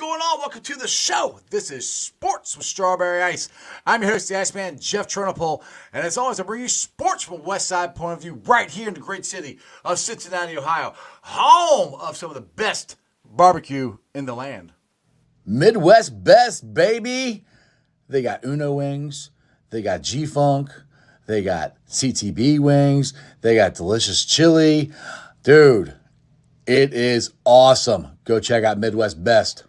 going on? Welcome to the show. This is Sports with Strawberry Ice. I'm your host, the Iceman, Jeff Turnipole. And as always, I bring you sports from a West Side point of view right here in the great city of Cincinnati, Ohio, home of some of the best barbecue in the land. Midwest best, baby. They got Uno wings. They got G-Funk. They got CTB wings. They got delicious chili. Dude, it is awesome. Go check out Midwest Best.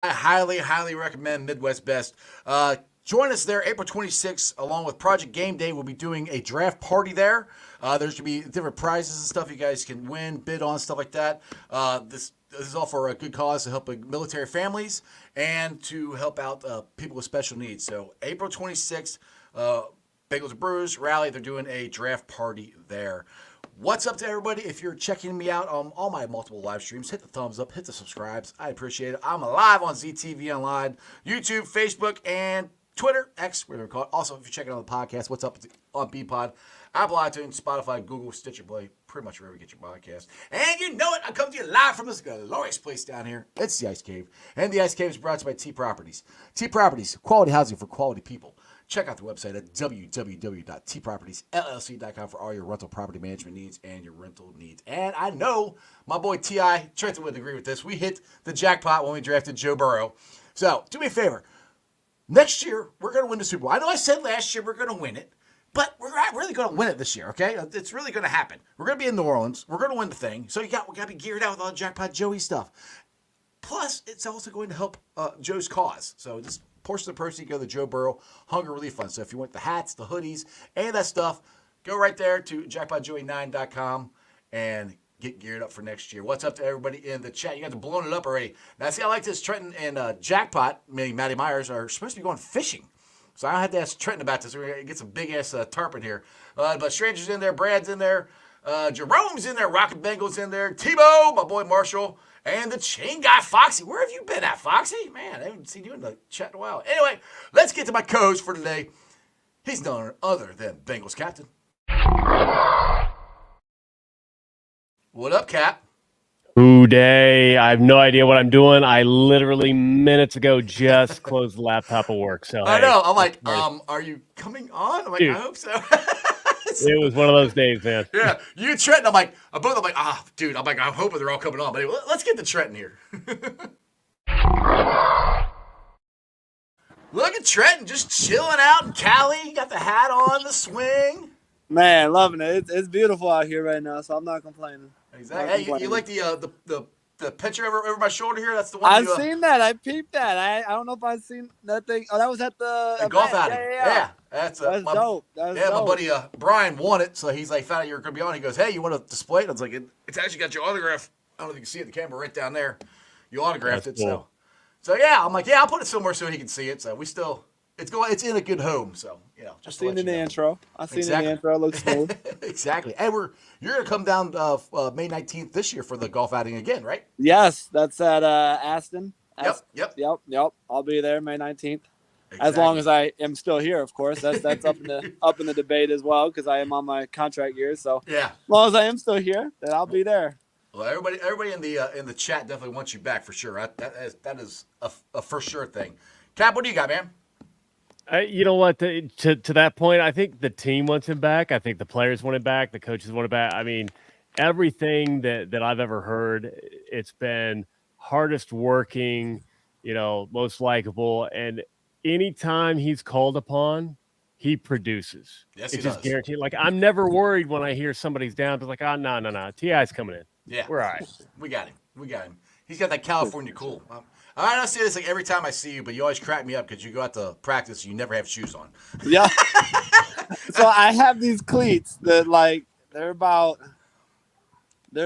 I highly recommend Midwest Best. Join us there April 26th along with Project Game Day. We'll be doing a draft party there. There's going to be different prizes and stuff you guys can win, bid on, stuff like that. This is all for a good cause to help military families and to help out people with special needs. So April 26th, Bengals and Brews Rally, they're doing a draft party there. What's up to everybody? If you're checking me out on all my multiple live streams, hit the thumbs up, hit the subscribes. I appreciate it. I'm live on ZTV Online, YouTube, Facebook, and Twitter, X, whatever you call it. Also, if you're checking out the podcast, what's up on BPod, Apple, iTunes, Spotify, Google, Stitcher Play, pretty much wherever you get your podcast. And you know it, I come to you live from this glorious place down here. It's the Ice Cave. And the Ice Cave is brought to you by T Properties. T Properties, quality housing for quality people. Check out the website at www.tpropertiesllc.com for all your rental property management needs and your rental needs. And I know my boy T.I. Trenton would agree with this. We hit the jackpot when we drafted Joe Burrow. So do me a favor. Next year, we're going to win the Super Bowl. I know I said last year we're going to win it, but we're not really going to win it this year, okay? It's really going to happen. We're going to be in New Orleans. We're going to win the thing. So we got to be geared out with all the Jackpot Joey stuff. Plus, it's also going to help Joe's cause. So this portion of the proceeds go to the Joe Burrow Hunger Relief Fund. So if you want the hats, the hoodies, and that stuff, go right there to jackpotjoey9.com and get geared up for next year. What's up to everybody in the chat? You guys are blowing it up already. Now, see, I like this. Trenton and Jackpot, meaning Matty Myers, are supposed to be going fishing. So I had to ask Trenton about this. We're going to get some big-ass tarpon here. But Stranger's in there. Brad's in there. Jerome's in there. Rocket Bengals in there. Tebow, my boy Marshall. And the chain guy, Foxy. Where have you been at, Foxy? Man, I haven't seen you in the chat in a while. Anyway, let's get to my co-host for today. He's none other than Bengals Captain. What up, Cap? Ooh, day. I have no idea what I'm doing. I literally minutes ago just closed the laptop at work. So I know. I'm like, are you coming on? I'm like, dude, I hope so. It was one of those days, man. Yeah, you and Trenton. I'm like, dude. I'm like, I'm hoping they're all coming on. But anyway, let's get to Trenton here. Look at Trenton just chilling out in Cali. Got the hat on, the swing. Man, loving it. It's beautiful out here right now, so I'm not complaining. Exactly. Hey, you like the picture over my shoulder here? That's the one. I've seen that. I peeped that. I don't know if I've seen that thing. Oh, that was at the golf outing. Yeah. That's dope. That's dope. My buddy Brian won it, so he's like, found out you were going to be on. He goes, hey, you want to display it? I was like, it's actually got your autograph. I don't know if you can see it in the camera right down there. You autographed it, cool. So yeah, I'm like, yeah, I'll put it somewhere so he can see it. So we still. It's in a good home, so just I've seen it in the intro. I've seen it in the intro. It looks smooth. Exactly. Hey, you're gonna come down May 19th this year for the golf outing again, right? Yes, that's at Aston. Yep. I'll be there May 19th, as long as I am still here, of course. That's up in the debate as well because I am on my contract year. So yeah, as long as I am still here, then I'll be there. Well, everybody in the chat definitely wants you back for sure. That is a for sure thing. Cap, what do you got, man? You know what? To that point, I think the team wants him back. I think the players want him back. The coaches want him back. I mean, everything that I've ever heard, it's been hardest working, most likable. And anytime he's called upon, he produces. Yes, it's he just does. guaranteed. Like, I'm never worried when I hear somebody's down. But like, no. T.I.'s coming in. Yeah. We're all right. We got him. He's got that California cool. I don't see this like every time I see you, but you always crack me up because you go out to practice and you never have shoes on. Yeah. So I have these cleats that they're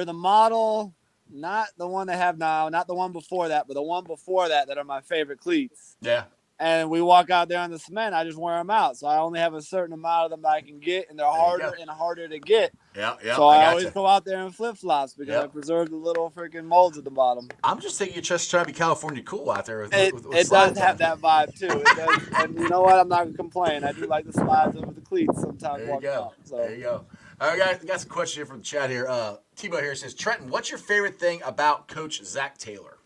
the model, not the one they have now, not the one before that, but the one before that are my favorite cleats. Yeah. And we walk out there on the cement, I just wear them out. So I only have a certain amount of them that I can get, and they're harder and harder to get. Yeah. So I always go out there in flip-flops because I preserve the little freaking molds at the bottom. I'm just thinking you're just trying to be California cool out there. It does have that vibe, too. It does. And you know what? I'm not going to complain. I do like the slides over the cleats sometimes. There you go. There you go. All right, guys, we got some questions here from the chat here. Tebow here says, Trenton, what's your favorite thing about Coach Zach Taylor?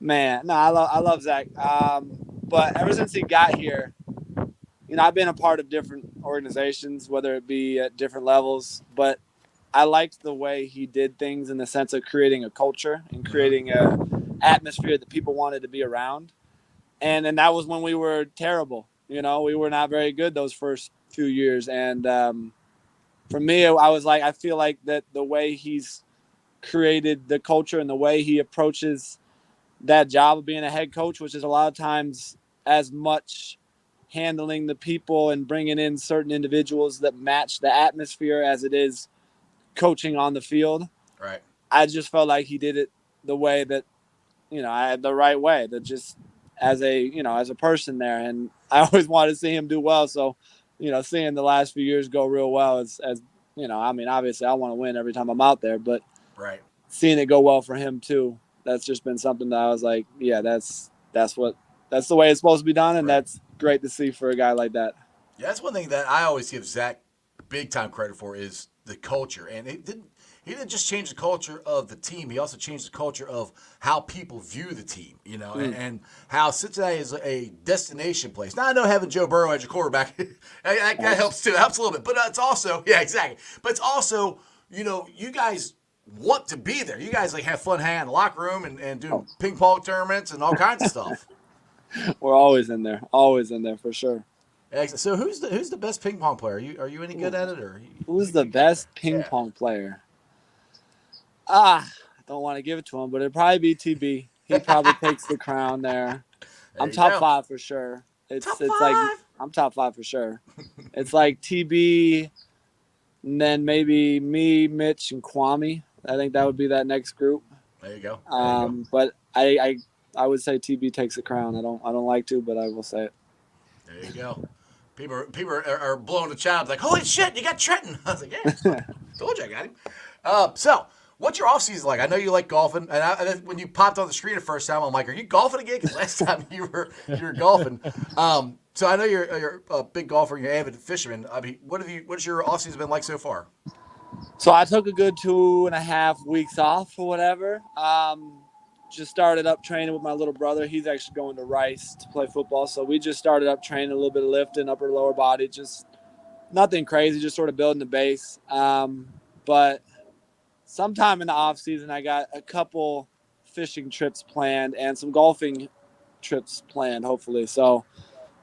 Man, no, I love Zach. But ever since he got here, I've been a part of different organizations, whether it be at different levels, but I liked the way he did things in the sense of creating a culture and creating a atmosphere that people wanted to be around. And that was when we were terrible. We were not very good those first few years. And for me, I was like, I feel like that the way he's created the culture and the way he approaches that job of being a head coach, which is a lot of times as much handling the people and bringing in certain individuals that match the atmosphere as it is coaching on the field. Right. I just felt like he did it the way that, I had the right way, that just as a person there. And I always wanted to see him do well. So, seeing the last few years go real well as obviously I want to win every time I'm out there, but right. Seeing it go well for him too, that's just been something that I was like, yeah, that's the way it's supposed to be done. And that's great to see for a guy like that. Yeah, that's one thing that I always give Zach big time credit for is the culture. And he didn't just change the culture of the team. He also changed the culture of how people view the team, and how Cincinnati is a destination place. Now, I know having Joe Burrow as your quarterback, that helps too. That helps a little bit. But it's also, yeah, exactly. But it's also, you guys want to be there. You guys have fun hanging in the locker room and doing ping pong tournaments and all kinds of stuff. We're always in there for sure. So who's the best ping pong player? Are you any good at it, or who's the best ping pong player? I don't want to give it to him, but it'd probably be TB. He probably takes the crown there. I'm top 5 for sure. It's like I'm top 5 for sure. It's like TB, and then maybe me, Mitch, and Kwame. I think that would be that next group. There you go. But I would say TB takes the crown. I don't like to, but I will say it. There you go. People are blowing the child like, holy shit, you got Trenton. I was like, yeah, told you I got him. So, what's your off season like? I know you like golfing, and when you popped on the screen the first time, I'm like, are you golfing again? Because last time you were golfing. So I know you're a big golfer, you're an avid fisherman. I mean, what's your off season been like so far? So I took a good 2.5 weeks off or whatever. Just started up training with my little brother. He's actually going to Rice to play football. So we just started up training a little bit of lifting, upper lower body, just nothing crazy, just sort of building the base. But sometime in the off season, I got a couple fishing trips planned and some golfing trips planned, hopefully. So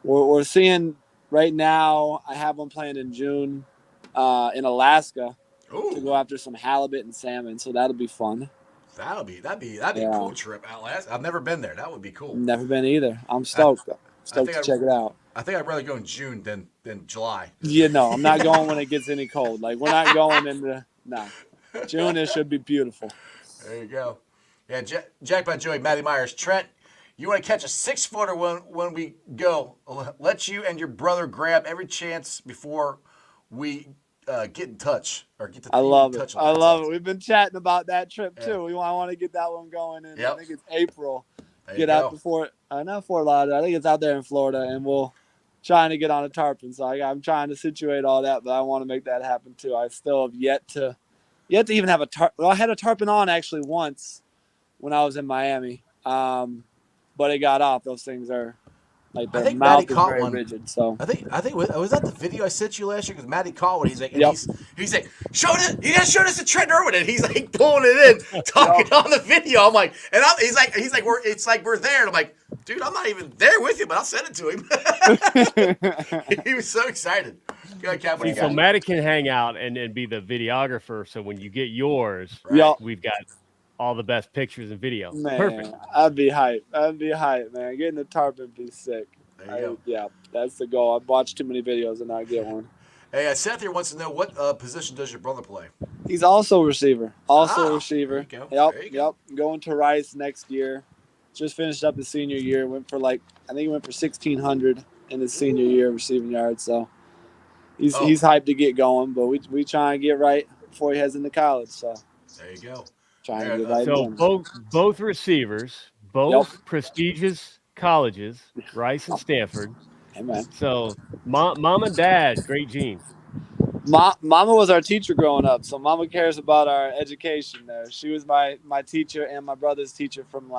we're seeing right now, I have one planned in June in Alaska to go after some halibut and salmon. So that'll be fun. That'd be a cool trip out Alaska. I've never been there. That would be cool. Never been either. I'm stoked. To check it out. I think I'd rather go in June than July. Yeah, no, I'm not going when it gets any cold. Like we're not going into June. It should be beautiful. There you go. Yeah, Jackpot Joey, Matty Myers, Trent. You want to catch a 6-footer when we go? Let you and your brother grab every chance before we get in touch or get to. I love it. I love it. We've been chatting about that trip too. I want to get that one going in. I think it's April. Get out before not Fort Lauderdale. I think it's out there in Florida, and we'll trying to get on a tarpon. So I'm trying to situate all that, but I want to make that happen too. I still have yet to even have a tarpon. Well, I had a tarpon on actually once when I was in Miami, but it got off. Those things are. Like I think Matty caught very one. Rigid, so I think was that the video I sent you last year? Because Matty caught one. He's like, he's like, show it. You gotta show this to Trenton Irwin, and he's like pulling it in, talking on the video. I'm like, he's like, we're there. And I'm like, dude, I'm not even there with you, but I'll send it to him. He was so excited. Go ahead, Cap. So Matty can hang out and be the videographer. So when you get yours, we've got all the best pictures and video. Man, perfect. I'd be hyped, man. Getting the tarpon be sick. Yeah, that's the goal. I've watched too many videos and not get one. Hey, Seth here wants to know what position does your brother play? He's also a receiver. A receiver. There you go. Yep. Going to Rice next year. Just finished up his senior year. Went for I think he went for 1,600 in his senior year receiving yards. So he's hyped to get going, but we try and get right before he heads into college. So there you go. So both receivers, both prestigious colleges, Rice and Stanford. Hey, man. So mom and dad, great genes. Mama was our teacher growing up, so Mama cares about our education there. She was my teacher and my brother's teacher from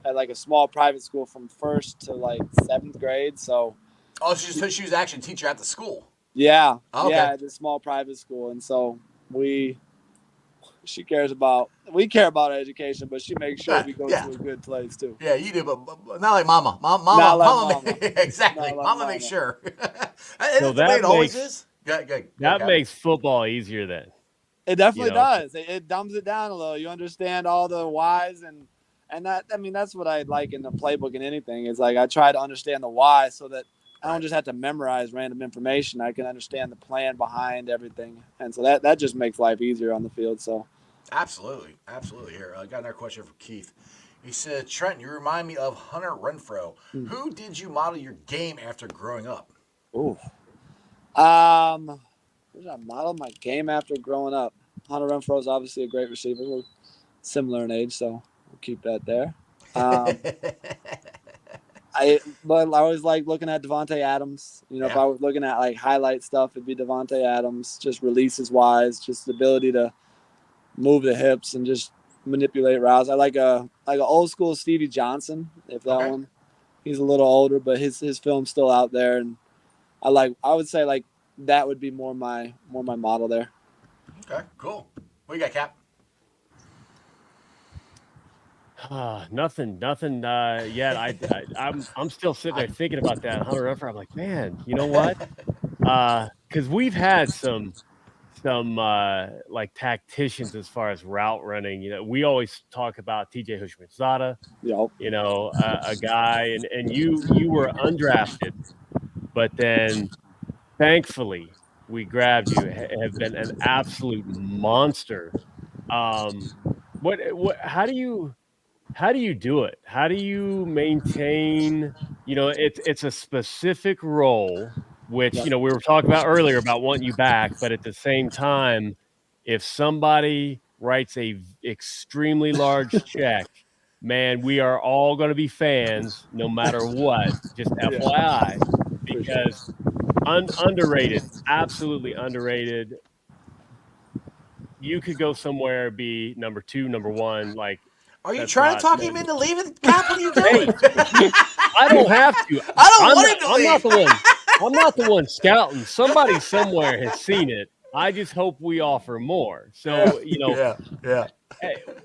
at like a small private school from 1st to like 7th grade. So Oh, so she was actually a teacher at the school. yeah, Oh, okay. yeah, at a small private school, and so we care about our education, but she makes sure we go Yeah. to a good place too. Yeah, you do, but not like Mama. Not like Mama. Mama. Exactly. Not like Mama Mama. makes sure. Isn't So that the way that it always makes is? Good. that makes football easier then. It definitely You know. does. It dumbs it down a little. You understand all the whys and that. I mean, that's what I like in the playbook and anything. Is like I try to understand the why so that I don't just have to memorize random information. I can understand the plan behind everything, and so that just makes life easier on the field. So Absolutely. Here, I got another question from Keith. He said, Trent, you remind me of Hunter Renfro. Who did you model your game after growing up? ooh, who did I model my game after growing up? Hunter Renfro is obviously a great receiver. We're similar in age, so we'll keep that there. But I always like looking at Devontae Adams. You know, if Yeah. I was looking at like highlight stuff, it'd be Devontae Adams. Just releases wise, just the ability to move the hips and just manipulate routes. I like a old school Stevie Johnson, if that Okay. one. He's a little older, but his film's still out there, and I would say like that would be more my model there. Okay, cool. What you got, Cap? Nothing yet. I'm still sitting there thinking about that Hunter Renfrow. I'm like, man, you know what? Because we've had some like tacticians as far as route running. You know, we always talk about TJ Hushmanzada, Yep. you know, a guy, and you were undrafted, but then thankfully we grabbed you. Have been an absolute monster. What how do you do it? How do you maintain, you know, it's a specific role, which, you know, we were talking about earlier about wanting you back, but at the same time, if somebody writes a extremely large check, man, we are all going to be fans no matter what, just Yeah. FYI, For sure. because underrated, absolutely underrated. You could go somewhere, be number 2, number 1, like, Are you that's trying to not talk him into leaving, Cap? What are you Hey, doing? I don't have to. I don't want him to I'm leave. not the one. I'm not the one scouting. Somebody somewhere has seen it. I just hope we offer more. So, you know, Yeah.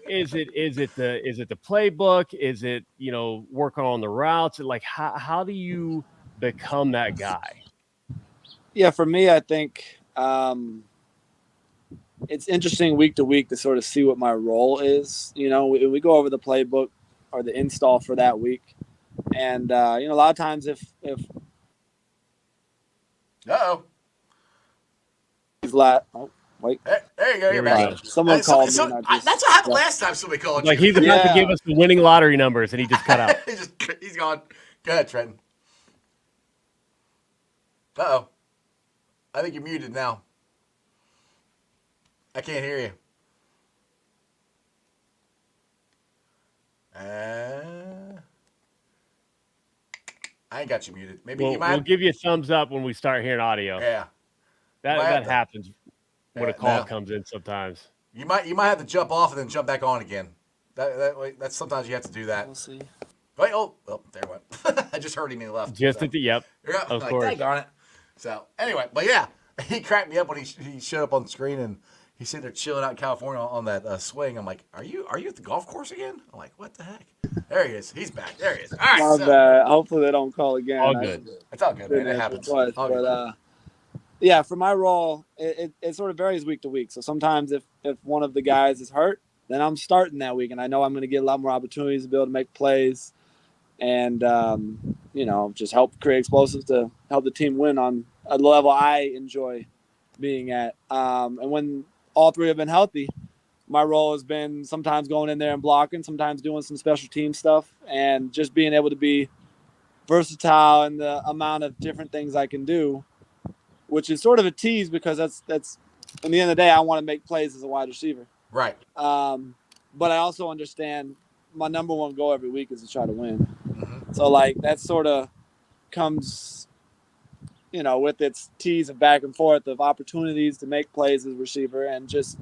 is it the playbook? Is it, you know, working on the routes? Like, how do you become that guy? Yeah, for me, I think it's interesting week to week to sort of see what my role is. You know, we go over the playbook or the install for that week, and you know, a lot of times if Uh-oh. he's like, oh wait, There you go. You're we back. go. someone called me. And I just, That's what happened last time somebody called Like, you. he's about to Yeah. give us the winning lottery numbers, and he just cut out. He's gone. Go ahead, Trenton. Uh-oh. I think you're muted now. I can't hear you. I ain't got you muted. Maybe you might. We'll give you a thumbs up when we start hearing audio. Yeah. That happens when a call no. comes in sometimes. You might have to jump off and then jump back on again. That's sometimes you have to do that. we'll see. Wait, there it went. I just heard him and he left. Just at the yep. Yeah, Of like, course. dang on it. So anyway, but yeah, he cracked me up when he showed up on the screen and he's sitting there chilling out in California on that swing. I'm like, are you at the golf course again? I'm like, what the heck? There he is. He's back. There he is. All right. My So, bad. Hopefully they don't call again. All good. it's all good, man. It happens. All But good. yeah, for my role, it sort of varies week to week. So sometimes if one of the guys is hurt, then I'm starting that week, and I know I'm going to get a lot more opportunities to be able to make plays, and you know, just help create explosives to help the team win on a level I enjoy being at. And when all three have been healthy, my role has been sometimes going in there and blocking, sometimes doing some special team stuff, and just being able to be versatile in the amount of different things I can do, which is sort of a tease because that's in the end of the day, I want to make plays as a wide receiver. Right. But I also understand my number one goal every week is to try to win. Mm-hmm. So like that sort of comes, you know, with its tease of back and forth of opportunities to make plays as a receiver and just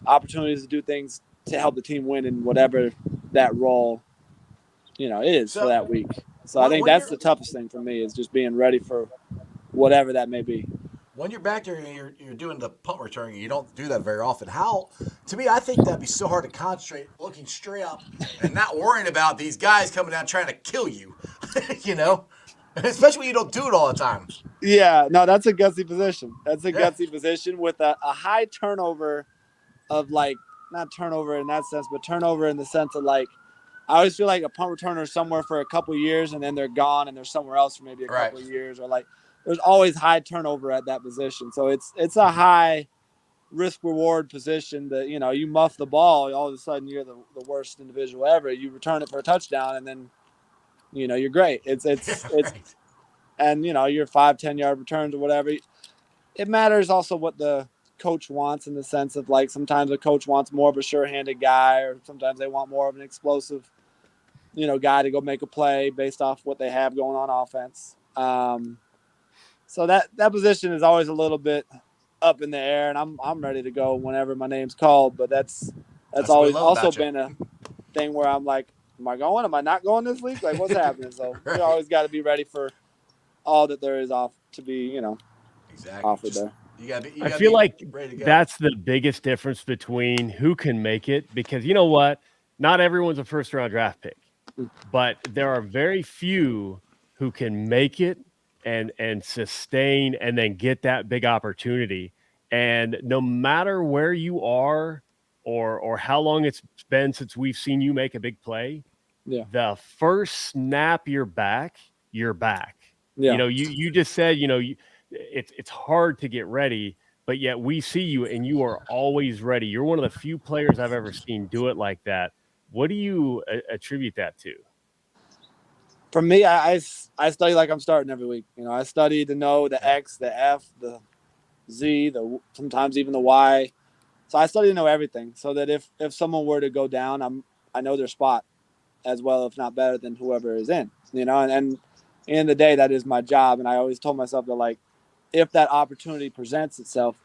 opportunities to do things to help the team win in whatever that role is So- for that week. So I When- think when that's you're- the toughest thing for me is just being ready for whatever that may be. When you're back there and you're doing the punt return, you don't do that very often. To me, I think that'd be so hard to concentrate, looking straight up and not worrying about these guys coming down trying to kill you, especially when you don't do it all the time. Yeah, no, that's a gutsy position. That's a gutsy position with a high turnover of like, not turnover in that sense, but turnover in the sense of like, I always feel like a punt returner is somewhere for a couple of years and then they're gone and they're somewhere else for maybe a couple of years, or like there's always high turnover at that position. So it's a high risk reward position that, you muff the ball, all of a sudden you're the worst individual ever. You return it for a touchdown and then, you're great. It's Right. and your 5-10 yard returns or whatever. It matters also what the coach wants, in the sense of like sometimes a coach wants more of a sure-handed guy, or sometimes they want more of an explosive guy to go make a play based off what they have going on offense. So that position is always a little bit up in the air, and I'm ready to go whenever my name's called. But that's what always we love also about you. been a thing where I'm like, am I going? Am I not going this week? Like, what's happening? So Right. we always got to be ready for all that there is off to be, Exactly. offered there. You gotta I feel be like ready to go. that's the biggest difference between who can make it, because you know what? Not everyone's a first round draft pick, but there are very few who can make it and sustain and then get that big opportunity. And no matter where you are or how long it's been since we've seen you make a big play, Yeah. the first snap you're back, you're back. Yeah. You just said, it's hard to get ready, but yet we see you and you are always ready. You're one of the few players I've ever seen do it like that. What do you attribute that to? For me, I study like I'm starting every week. I study to know the X, the F, the Z, sometimes even the Y. So I study to know everything, so that if someone were to go down, I know their spot as well, if not better than whoever is in. And at the end of the day, that is my job. And I always told myself that, like, if that opportunity presents itself,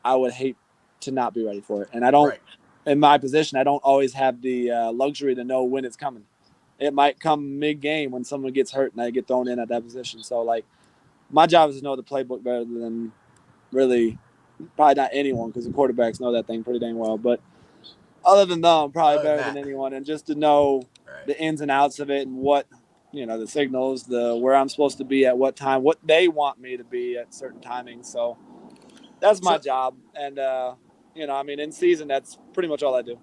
I would hate to not be ready for it. And I don't, in my position, I don't always have the luxury to know when it's coming. It might come mid-game when someone gets hurt and I get thrown in at that position. So, like, my job is to know the playbook better than really probably not anyone, because the quarterbacks know that thing pretty dang well. But other than them, probably better than anyone. And just to know the ins and outs of it and what, the signals, where I'm supposed to be at what time, what they want me to be at certain timings. So that's my job. And, in season, that's pretty much all I do.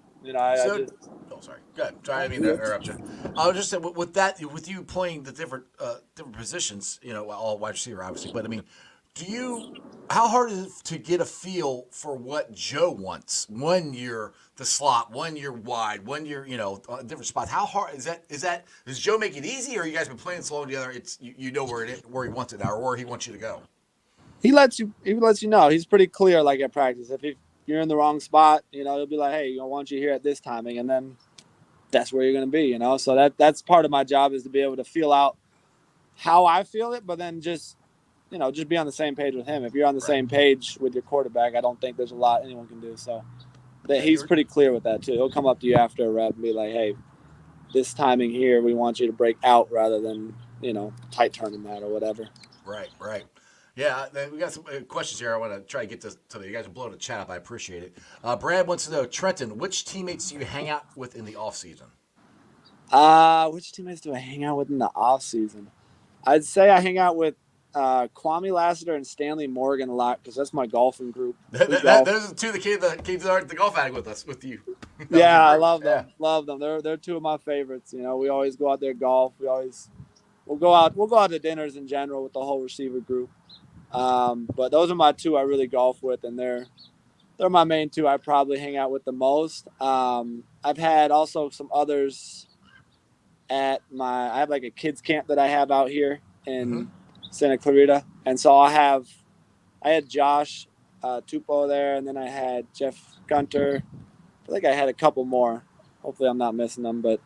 Sorry. Good. Sorry, I didn't mean to interrupt you. I was just saying, with you playing the different positions, all wide receiver, obviously, but I mean, how hard is it to get a feel for what Joe wants when you're the slot, when you're wide, when you're, different spots? How hard is that? Does Joe make it easy, or you guys been playing so long together, it's, where he wants it now, or where he wants you to go? He lets you know. He's pretty clear, like at practice. If you're in the wrong spot, he'll be like, hey, I want you here at this timing, and then that's where you're going to be, So that's part of my job, is to be able to feel out how I feel it, but then just be on the same page with him. If you're on the same page with your quarterback, I don't think there's a lot anyone can do. So he's pretty clear with that too. He'll come up to you after a rep and be like, hey, this timing here, we want you to break out rather than, tight turning that or whatever. Right. Yeah, we got some questions here. I want to try to get to you guys are blowing the chat up. I appreciate it. Brad wants to know, Trenton, which teammates do you hang out with in the off season? Which teammates do I hang out with in the off season? I'd say I hang out with Kwame Lassiter and Stanley Morgan a lot, because that's my golfing group. Those are the two that came to the golf outing with you. Yeah, I love them. Love them. They're two of my favorites. We always go out there golf. We'll go out to dinners in general with the whole receiver group. But those are my two I really golf with, and they're my main two I probably hang out with the most. I've had also some others I have like a kids camp that I have out here in Santa Clarita. And so I had Josh Tupou there, and then I had Jeff Gunter. I think I had a couple more. Hopefully I'm not missing them, but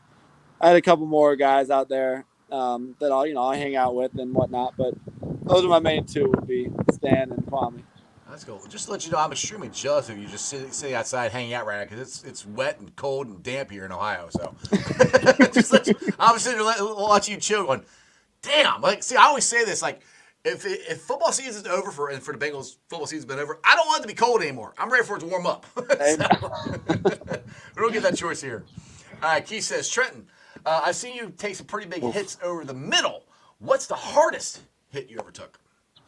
I had a couple more guys out there that I hang out with and whatnot. But those are my main two, would be Stan and Kwame. Let's go. Just to let you know, I'm extremely jealous of you just sitting outside hanging out right now because it's wet and cold and damp here in Ohio. So I'm sitting there watching you chill going, damn. Like, see, I always say this, like, if football season's over for the Bengals, football season's been over, I don't want it to be cold anymore. I'm ready for it to warm up. So, we don't get that choice here. All right, Keith says, Trenton, I've seen you take some pretty big hits over the middle. What's the hardest hit you ever took?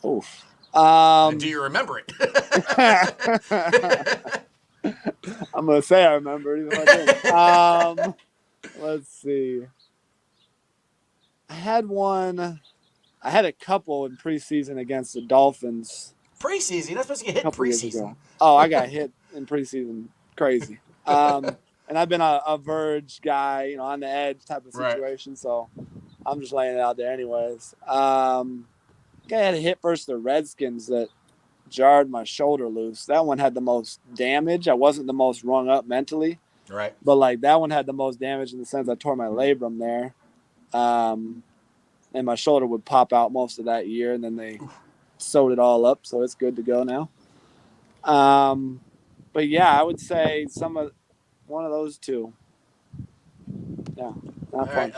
Oof. And do you remember it? I'm gonna say I remember it, even if I didn't. Let's see. I had a couple in preseason against the Dolphins. Preseason? You're not supposed to get hit in preseason. Oh, I got hit in preseason. Crazy. And I've been a verge guy, on the edge type of situation. Right. So I'm just laying it out there anyways. I had a hit versus the Redskins that jarred my shoulder loose. That one had the most damage. I wasn't the most rung up mentally. Right. But, like, that one had the most damage in the sense I tore my labrum there. And my shoulder would pop out most of that year, and then they sewed it all up, so it's good to go now. But, yeah, I would say one of those two. Yeah, not fun.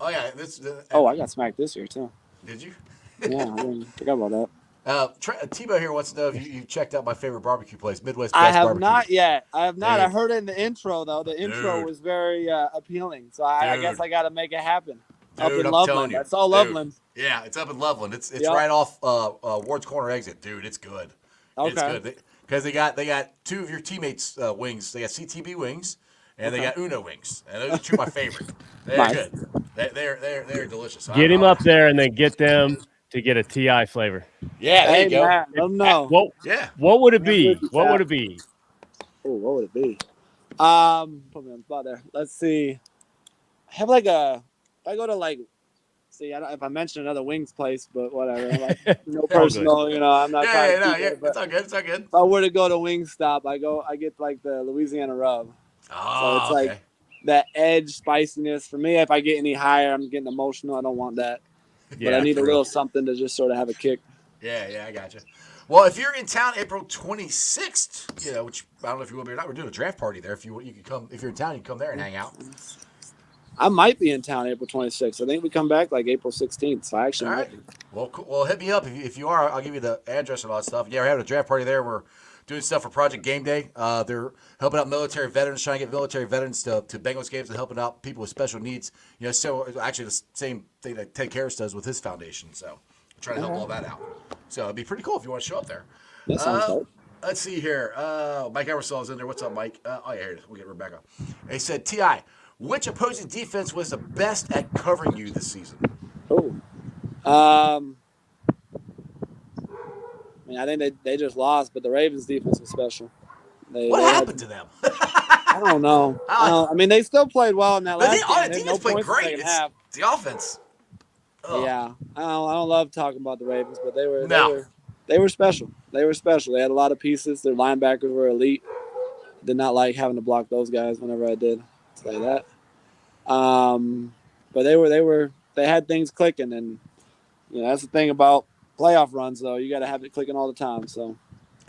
Right. I got smacked this year, too. Did you? Yeah, I forgot about that. Tebow here wants to know if you checked out my favorite barbecue place, Midwest Best Barbecue. I have not yet. I have not. Dude. I heard it in the intro, though. The intro was very appealing, so I guess I got to make it happen. Dude, up in I'm Loveland. you. That's all Loveland. Yeah, it's up in Loveland. It's right off Ward's Corner exit. Dude, it's good. Okay. It's good. Because they got two of your teammates' wings. They got CTB wings, and they got Uno wings. And those are two of my favorite. They're good. They're delicious. Get him up there and then get them to get a TI flavor. Yeah, there you go. Let them know. What would it be? What would it be? Oh, what would it be? Put me on the spot there. Let's see. I have if I go to if I mention another wings place, but whatever. No personal, I'm not. It's all good. It's all good. If I were to go to Wingstop, I get the Louisiana rub. Oh, so it's that edge spiciness. For me, if I get any higher, I'm getting emotional. I don't want that. But I need a little something to just sort of have a kick. Yeah, I got you. Well, if you're in town April 26th, which I don't know if you will be or not, we're doing a draft party there. If you can come, if you're in town, you can come there and hang out. I might be in town April 26th. I think we come back April 16th. So I actually might be. Well, cool. Well, hit me up if you are. I'll give you the address and all that stuff. Yeah, we're having a draft party there. We're doing stuff for Project Game Day. They're helping out military veterans, trying to get military veterans to Bengals games and helping out people with special needs. So actually the same thing that Ted Karras does with his foundation. So we're trying to help all that out. So it'd be pretty cool if you want to show up there. That sounds dope. Let's see here. Mike Emersol's in there. What's up, Mike? Here it is. We'll get Rebecca. He said, T.I., which opposing defense was the best at covering you this season? I think they just lost, but the Ravens' defense was special. What happened to them? I don't know. They still played well in that last game. The defense played great. It's the offense. Ugh. Yeah, I don't love talking about the Ravens, but they were special. They were special. They had a lot of pieces. Their linebackers were elite. Did not like having to block those guys whenever I did. Say that. But they had things clicking, and that's the thing about playoff runs, though. You got to have it clicking all the time. So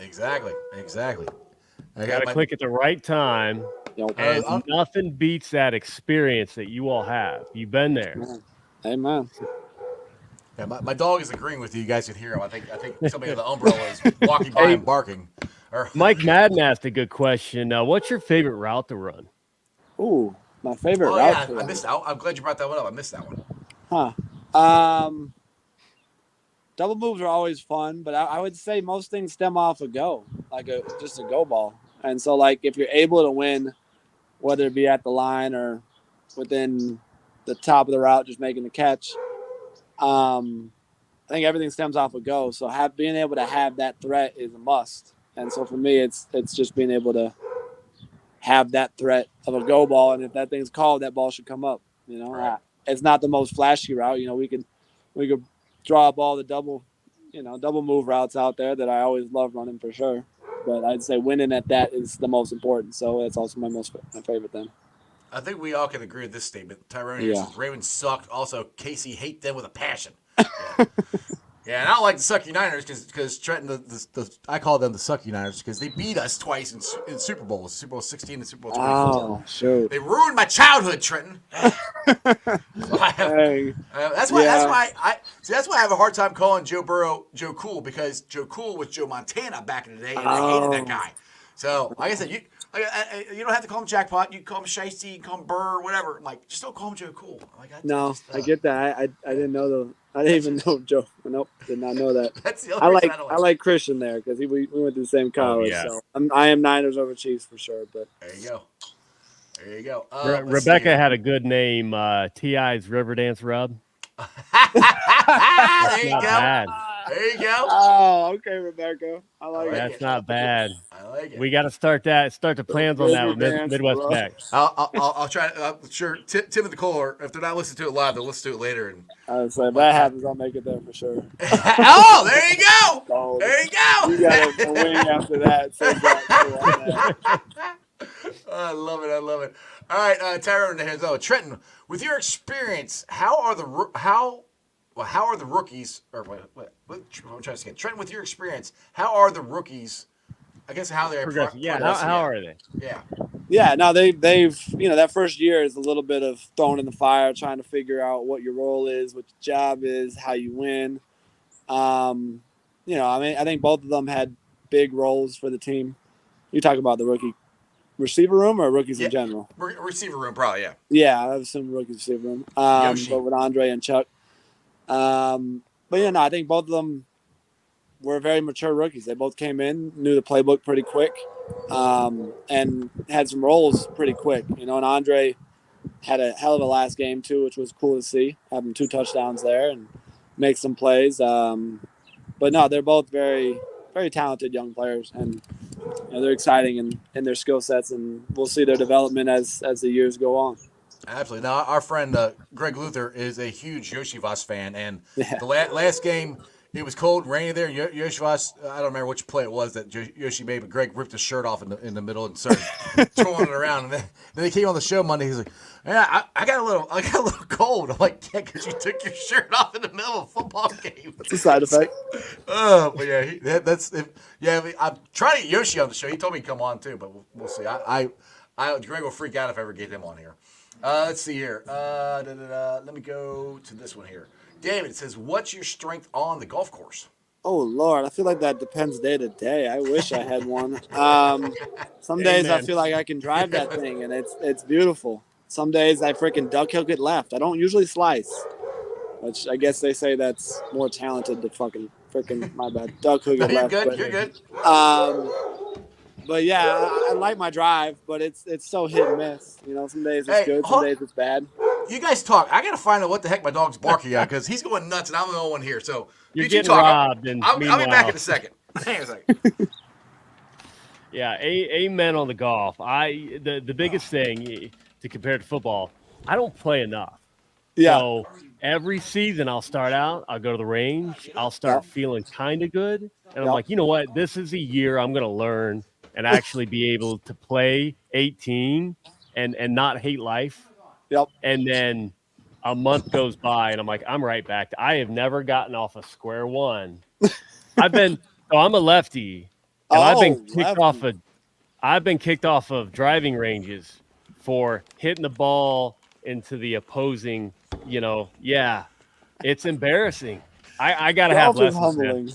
exactly. I got to click at the right time, and nothing beats that experience that you all have. You've been there. Amen. Yeah, my dog is agreeing with you. You guys can hear him. I think somebody with the umbrella is walking by and barking. Mike Madden asked a good question. What's your favorite route to run? Ooh, my favorite route. I missed out. I'm glad you brought that one up. I missed that one. Double moves are always fun, but I would say most things stem off a go, just a go ball. And so, if you're able to win, whether it be at the line or within the top of the route, just making the catch, I think everything stems off a go. So being able to have that threat is a must. And so for me, it's just being able to have that threat of a go ball, and if that thing's called, that ball should come up. Right. It's not the most flashy route. We could draw up all the double move routes out there that I always love running for sure. But I'd say winning at that is the most important. So that's also my favorite thing. I think we all can agree with this statement. Tyrone says Ravens sucked. Also, Casey hate them with a passion. Yeah, and I don't like the Sucky Niners because Trenton, I call them the Sucky Niners because they beat us twice in Super Bowls, Super Bowl 16 and Super Bowl 24. Oh, shoot. They ruined my childhood, Trenton. Dang. That's why I have a hard time calling Joe Burrow Joe Cool because Joe Cool was Joe Montana back in the day, and I hated that guy. So, like I said, you don't have to call him Jackpot. You can call him Shiesty, you can call him Burr, whatever. Like, just don't call him Joe Cool. Like, I get that. I didn't know I didn't even know Joe. Nope, did not know that. That's the only reason I like Christian there because we went to the same college. yeah. So I am Niners over Chiefs for sure. But there you go. There you go. Rebecca had a good name. T.I.'s Riverdance Rub. There you Not go. bad. There you go. oh, okay, Rebecca. I like That's it. not bad. I like it. We got to start the plans on that with Riverdance Midwest Rub. next. I'll try. I'm sure Tim and Nicole, if they're not listening to it live, they'll listen to it later. And I was like, if that happens, I'll make it there for sure. oh, there you go. So, There you go. you got a wing after that. So I love it. I love it. All right, Tyrone and Hazel. Trenton, with your experience, how are the rookies? Or what I'm trying to say. Trenton, with your experience, how are the rookies? I guess how they're Progressing. Yeah, how are they? Yeah. Yeah, no, they've that first year is a little bit of throwing in the fire, trying to figure out what your role is, what your job is, how you win. I think both of them had big roles for the team. You talk about the rookie receiver room or rookies in general? Receiver room, probably, yeah. Yeah, I assume rookie receiver room. Yoshi. But with Andre and Chuck. I think both of them were very mature rookies. They both came in, knew the playbook pretty quick, and had some roles pretty quick. And Andre had a hell of a last game too, which was cool to see, having 2 touchdowns there and make some plays. But no, they're both very, very talented young players, and they're exciting in their skill sets, and we'll see their development as the years go on. Absolutely. Now, our friend Greg Luther is a huge Yoshivas fan, and the last game, it was cold, rainy there. Yoshivas, I don't remember which play it was that Yoshi made, but Greg ripped his shirt off in the middle and started throwing it around. And then he came on the show Monday. He's like, "Yeah, I got a little cold." I'm like, "Yeah, because you took your shirt off in the middle of a football game." It's a side effect. But yeah, I'm trying to get Yoshi on the show. He told me to come on too, but we'll see. Greg will freak out if I ever get him on here. Let's see here. Let me go to this one here. David says, "What's your strength on the golf course?" Oh Lord, I feel like that depends day to day. I wish I had one. Some days I feel like I can drive that thing and it's beautiful. Some days I freaking duck hook it left. I don't usually slice, which I guess they say that's more talented to freaking my bad. Duck hook it left. You're good. But yeah, I like my drive, but it's so hit and miss. Some days it's good, some days it's bad. You guys talk. I gotta find out what the heck my dog's barking at because he's going nuts and I'm the only one here. So You're you getting talk. robbed. I'll be back in a second. Hang on a second. Yeah, amen on the golf. The biggest thing to compare to football, I don't play enough. Yeah. So every season I'll start out, I'll go to the range, I'll start feeling kind of good, and I'm like, you know what? This is a year I'm going to learn and actually be able to play 18 and not hate life. Yep. And then a month goes by and I'm like, I'm right back. I have never gotten off of square one. I'm a lefty. And I've been kicked off of driving ranges for hitting the ball into the opposing, it's embarrassing. I got to have lessons. Humbling.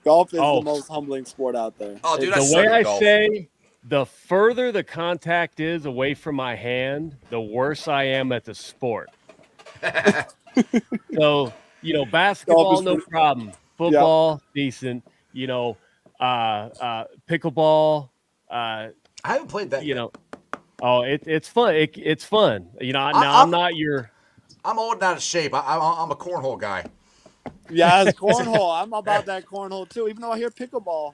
Golf is the most humbling sport out there. Oh, dude, the way I say, the further the contact is away from my hand, the worse I am at the sport. So, basketball, no problem. Football, decent. Pickleball. I haven't played that yet. It's fun. It's fun. I'm not your. I'm old and out of shape. I'm a cornhole guy. Yeah, it's cornhole. I'm about that cornhole too. Even though I hear pickleball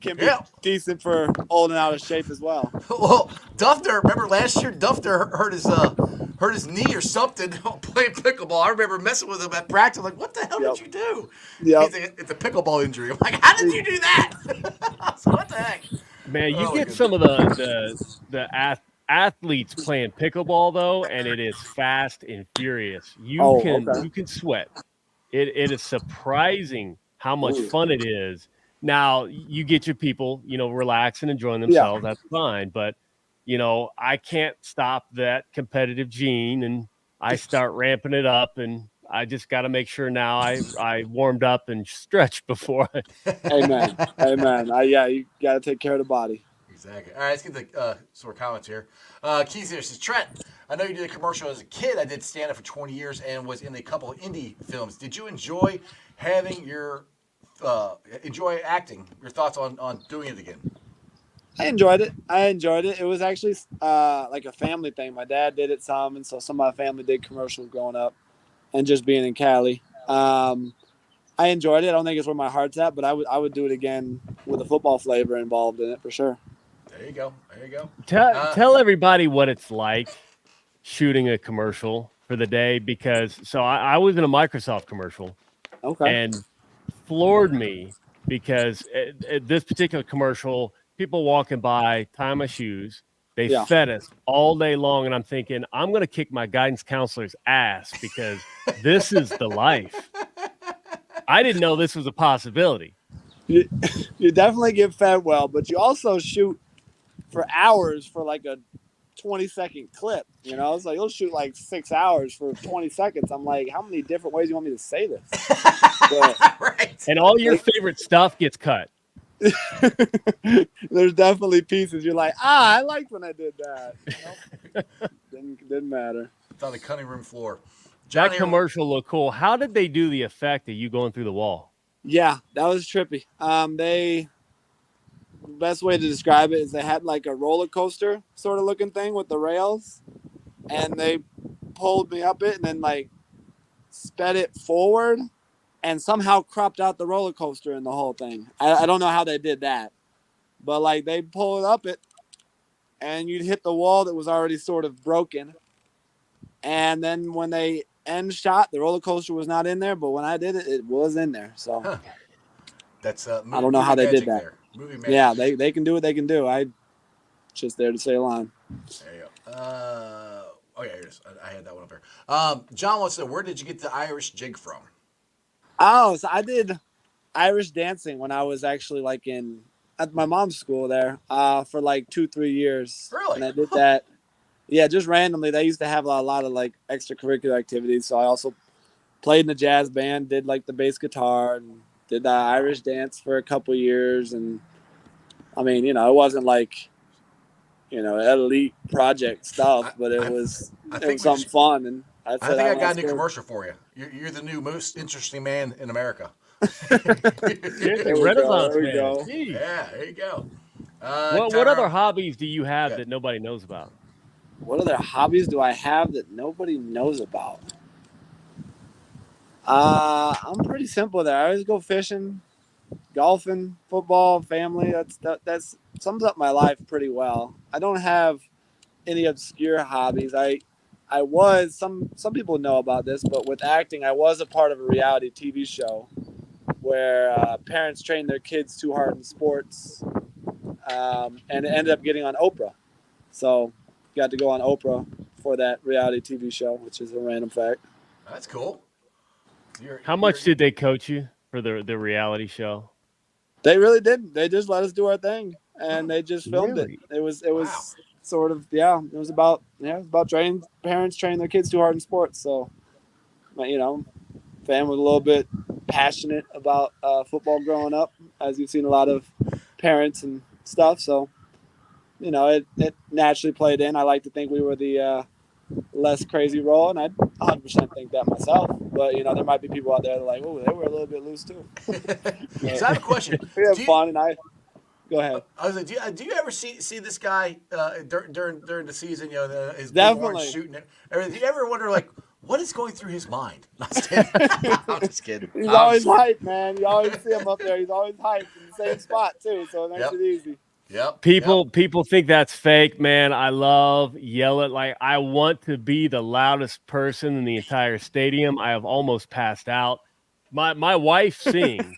can be decent for old and out of shape as well. Well, Dufter, remember last year? Dufter hurt his knee or something playing pickleball. I remember messing with him at practice. I'm like, what the hell did you do? Yeah, it's a pickleball injury. I'm like, how did you do that? So what the heck? Man, you get some of the athletes playing pickleball though, and it is fast and furious. You can sweat. it is surprising how much fun it is. Now you get your people, relax and enjoying themselves. That's fine. But, I can't stop that competitive gene, and I start ramping it up, and I just got to make sure now I warmed up and stretched before. Amen. Yeah, you got to take care of the body. Exactly. All right, let's get the some more comments here. Keith here says, Trent, I know you did a commercial as a kid. I did stand-up for 20 years and was in a couple of indie films. Did you enjoy enjoy acting? Your thoughts on doing it again? I enjoyed it. It was actually like a family thing. My dad did it some, and so some of my family did commercials growing up, and just being in Cali. I enjoyed it. I don't think it's where my heart's at, but I would do it again with a football flavor involved in it for sure. There you go. Tell everybody what it's like shooting a commercial for the day, because I was in a Microsoft commercial. Okay. And floored me because at this particular commercial, people walking by, tie my shoes. They fed us all day long, and I'm thinking, I'm going to kick my guidance counselor's ass because this is the life. I didn't know this was a possibility. You definitely get fed well, but you also shoot for hours for like a 20-second clip. It's like you'll shoot like 6 hours for 20 seconds. I'm like, how many different ways do you want me to say this? Right. And all your favorite stuff gets cut. There's definitely pieces you're like, I liked when I did that. Didn't matter. It's on the cutting room floor. That commercial looked cool. How did they do the effect of you going through the wall? Yeah, that was trippy. The best way to describe it is they had like a roller coaster sort of looking thing with the rails, and they pulled me up it and then like sped it forward and somehow cropped out the roller coaster in the whole thing. I don't know how they did that, but like they pulled up it and you'd hit the wall that was already sort of broken. And then when they end shot, the roller coaster was not in there, but when I did it, it was in there. So that's I don't know how they did that. Movie magic. Yeah, they can do what they can do. I just there to say a line. There you go. Here it is. I had that one up there. John wants to know, where did you get the Irish jig from? Oh, so I did Irish dancing when I was actually like at my mom's school there for like 2-3 years. Really? And I did that. Yeah, just randomly. They used to have a lot of like extracurricular activities. So I also played in a jazz band, did like the bass guitar, and did the Irish dance for a couple years. And I mean, it wasn't like, elite project stuff, but it was something fun. And I think I got a new commercial for you. You're the new most interesting man in America. Renaissance man. Yeah, there you go. What other hobbies do you have that nobody knows about? What other hobbies do I have that nobody knows about? I'm pretty simple there. I always go fishing, golfing, football, family. That's sums up my life pretty well. I don't have any obscure hobbies. I was some people know about this, but with acting, I was a part of a reality TV show where parents trained their kids too hard in sports, and it ended up getting on Oprah. So got to go on Oprah for that reality TV show, which is a random fact. That's cool. How much did they coach you for the reality show? They really didn't. They just let us do our thing, and they just filmed it. It was sort of it was about parents training their kids too hard in sports. So, fan was a little bit passionate about football growing up, as you've seen a lot of parents and stuff. So, it naturally played in. I like to think we were the less crazy role, and I 100% think that myself. But there might be people out there that are like, oh, they were a little bit loose too. So I have a question. We have fun, and go ahead. I was like, do you ever see this guy during the season? His definitely shooting. Do you ever wonder like what is going through his mind? I'm just kidding. He's always hyped, man. You always see him up there. He's always hyped in the same spot too, so it makes it easy. Yep. People think that's fake, man. I love yelling. Like, I want to be the loudest person in the entire stadium. I have almost passed out. My wife sings,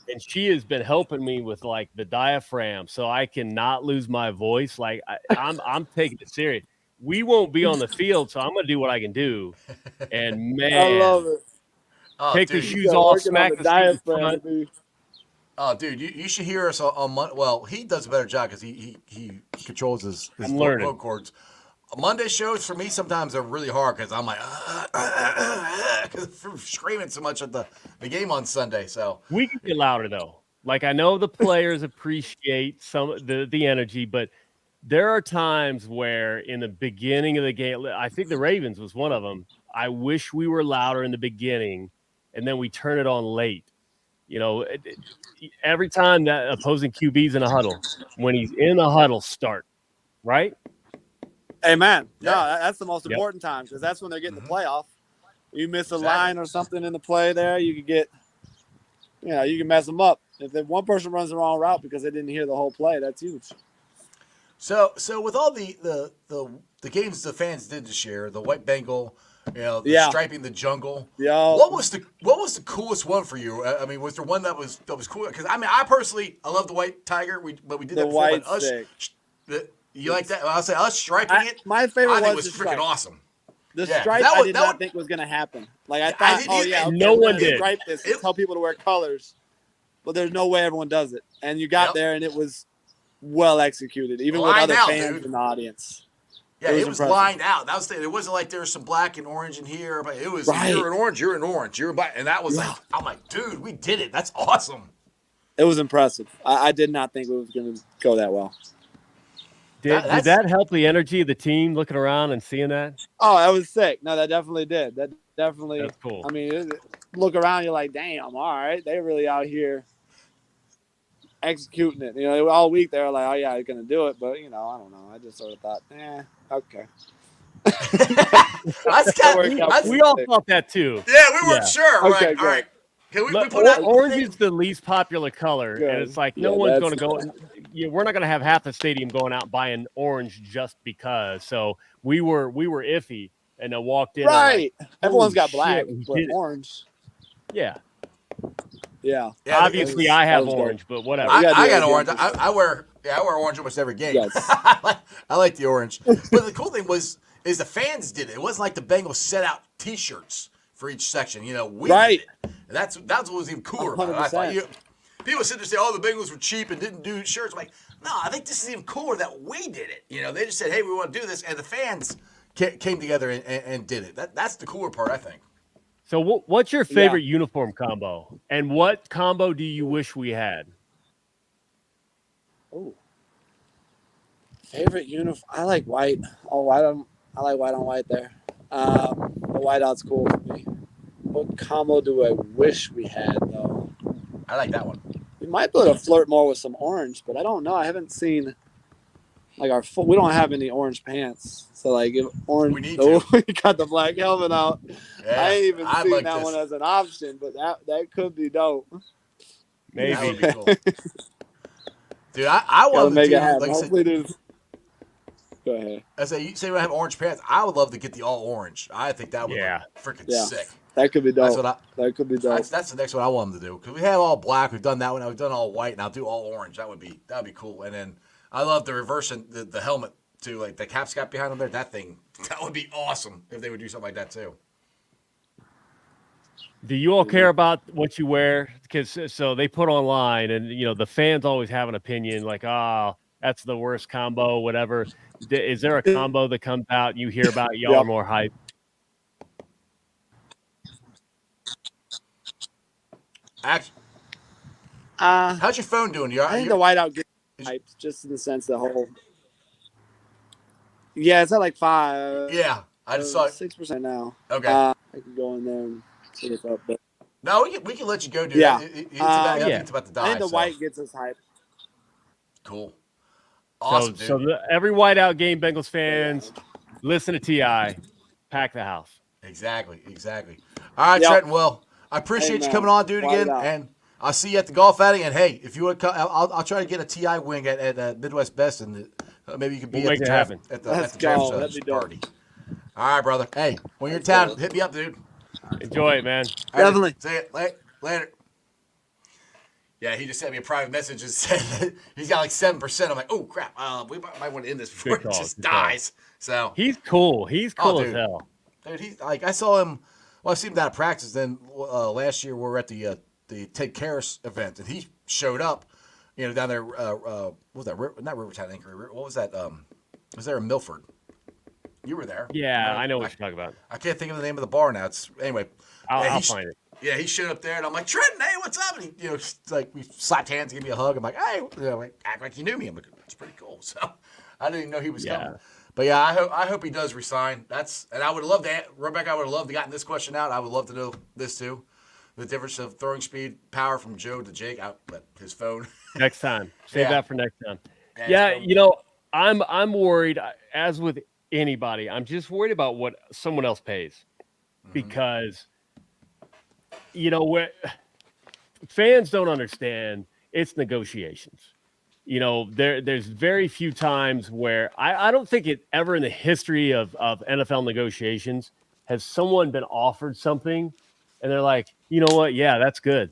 and she has been helping me with like the diaphragm, so I cannot lose my voice. Like I'm taking it serious. We won't be on the field, so I'm gonna do what I can do. And man, I love it. Oh, Take the dude. shoes off, Working on smack the the seat in diaphragm, front. dude. Oh, dude, you should hear us on Monday. Well, he does a better job because he controls his I'm learning. vocal cords. Monday shows for me sometimes are really hard because I'm like, because I'm screaming so much at the game on Sunday. So We can get louder though. Like I know the players appreciate some the energy, but there are times where in the beginning of the game, I think the Ravens was one of them. I wish we were louder in the beginning, and then we turn it on late. You know, every time that opposing QB's in a huddle, when he's in the huddle, start right. Hey, man. No, Yeah. that's the most Yep. important time because that's when they're getting the playoff. You miss a Exactly. line or something in the play there, you could get, you can mess them up. If one person runs the wrong route because they didn't hear the whole play, that's huge. So with all the games the fans did this year, the white Bengal, the Yeah. striping the jungle. Yo. What was the coolest one for you? I mean, was there one that was cool? Because I mean, I personally I love the white tiger. But we did The that before. white But us, stick. you like that? I'll say us striping it. My favorite I think was was the freaking stripe. awesome. The Yeah, stripe, that I was- did that not was- think was going to happen. Like I I thought, didn't oh either. yeah, okay, No we're one gonna did. stripe this and tell people to wear colors, but there's no way everyone does it. And you got Yep. there, and it was well executed, even with Lined other out, fans dude. in the audience. Yeah, it was impressive. lined out. That was the, it wasn't like there was some black and orange in here, but it was Right. you're an orange, you're an orange, you're a black, and that was Yeah. like I'm like, dude, we did it. That's awesome. It was impressive. I did not think it was going to go that well. Did That's- that help the energy of the team looking around and seeing that? Oh, that was sick. No, that definitely did. That definitely. That's cool. I mean, look around, you're like, damn, all right, they really out here executing it. All week they were like, oh yeah, you're gonna do it, but I don't know. I just sort of thought, okay. That's kind of, We all thought that too. yeah, we weren't Yeah. sure. We're Okay, like, all right, can we Look, put out orange is the least popular color, Good. and it's like Yeah, no one's that's- going to go. We're not going to have half the stadium going out buying orange just because. So we were iffy, and I walked in. Right. Everyone's got shit, black, we but did it. orange. Yeah, Yeah. Yeah, obviously that I have was dope. orange, but whatever. I, gotta I do got it orange. again. I wear orange almost every game. Yes. I like the orange. But the cool thing is the fans did it. It wasn't like the Bengals set out T-shirts for each section. We Right. did it. And that's what was even cooler about it. I 100%. thought people sit there and say, "Oh, the Bengals were cheap and didn't do shirts." I'm like, no, I think this is even cooler that we did it. They just said, "Hey, we want to do this," and the fans came together and did it. That's the cooler part, I think. So what's your favorite uniform combo, and what combo do you wish we had? Oh. Favorite uniform? I like white. Oh, I like white on white there. The whiteout's cool for me. What combo do I wish we had though? I like that one. We might be able to flirt more with some orange, but I don't know. I haven't seen like we don't have any orange pants, so like if orange. We need we got the black helmet out. Yeah, I ain't even I'd seen like that this. one as an option, but that could be dope. Maybe. That would be cool. Dude, I Gotta want to make do, it happen. like I said, Hopefully there's. Go ahead. I say you say we have orange pants. I would love to get the all orange. I think that would Yeah. look freaking Yeah. sick. That could be That's dope. what That could be dope. that's the next one I want them to do because we have all black. We've done that one. We've done all white, and I'll do all orange. That'd be cool. And then I love the reverse and the helmet too, like the cap's got behind them there. That would be awesome if they would do something like that too. Do you all care about what you wear? Because so they put online, and the fans always have an opinion, like, "Oh, that's the worst combo," whatever. Is there a combo that comes out and you hear about? Y'all are more hype. Actually, I how's your phone doing? think the whiteout gets hyped just in the sense the whole. Yeah, it's at like 5. yeah, I just saw it. 6% now. Okay. I can go in there and see what's up. But No, we can let you go, dude. Yeah. It's about, I think Yeah. it's about to die. I think the so. white gets us hyped. Cool. Awesome, So dude. every whiteout game, Bengals fans, listen to Ti, pack the house. Exactly. All right, Yep. Trenton. Well, I appreciate you man. coming on, dude, again, White out. and I'll see you at the golf outing. And hey, if you would come, I'll try to get a TI wing at Midwest Best, and maybe you could be We'll at make the it draft happen. at the Let's draft go. That'd be dope. party. All right, brother. Hey, when you're in town, hit me up, dude. Enjoy it, man. All right, Definitely. See you later. Yeah, he just sent me a private message and said that he's got like 7%. I'm like, oh crap, we might want to end this before Good it call, just good call. dies. So, He's cool. He's cool as dude. hell. dude, I saw him I've seen him down at practice. Then last year we were at the Ted Karras event, and he showed up. Down there. What was that? Not Rivertown Inquiry. What was that? Was there in Milford? You were there. Yeah, I know what you're talking about. I can't think of the name of the bar now. Anyway. I'll find it. Yeah, he showed up there, and I'm like, Trenton, hey, what's up? And he, we slapped hands, gave me a hug. I'm like, hey, act like you knew me. I'm like, that's pretty cool. So I didn't even know he was coming. But yeah, I hope he does resign. And I would love to, Rebecca, I would have loved to gotten this question out. I would love to know this too. The difference of throwing speed, power from Joe to Jake. But his phone. Next time. Save that for next time. Yeah, I'm worried, as with anybody. I'm just worried about what someone else pays. Because, fans don't understand, it's negotiations. There's very few times where I don't think it ever in the history of NFL negotiations has someone been offered something and they're like, you know what? Yeah, that's good.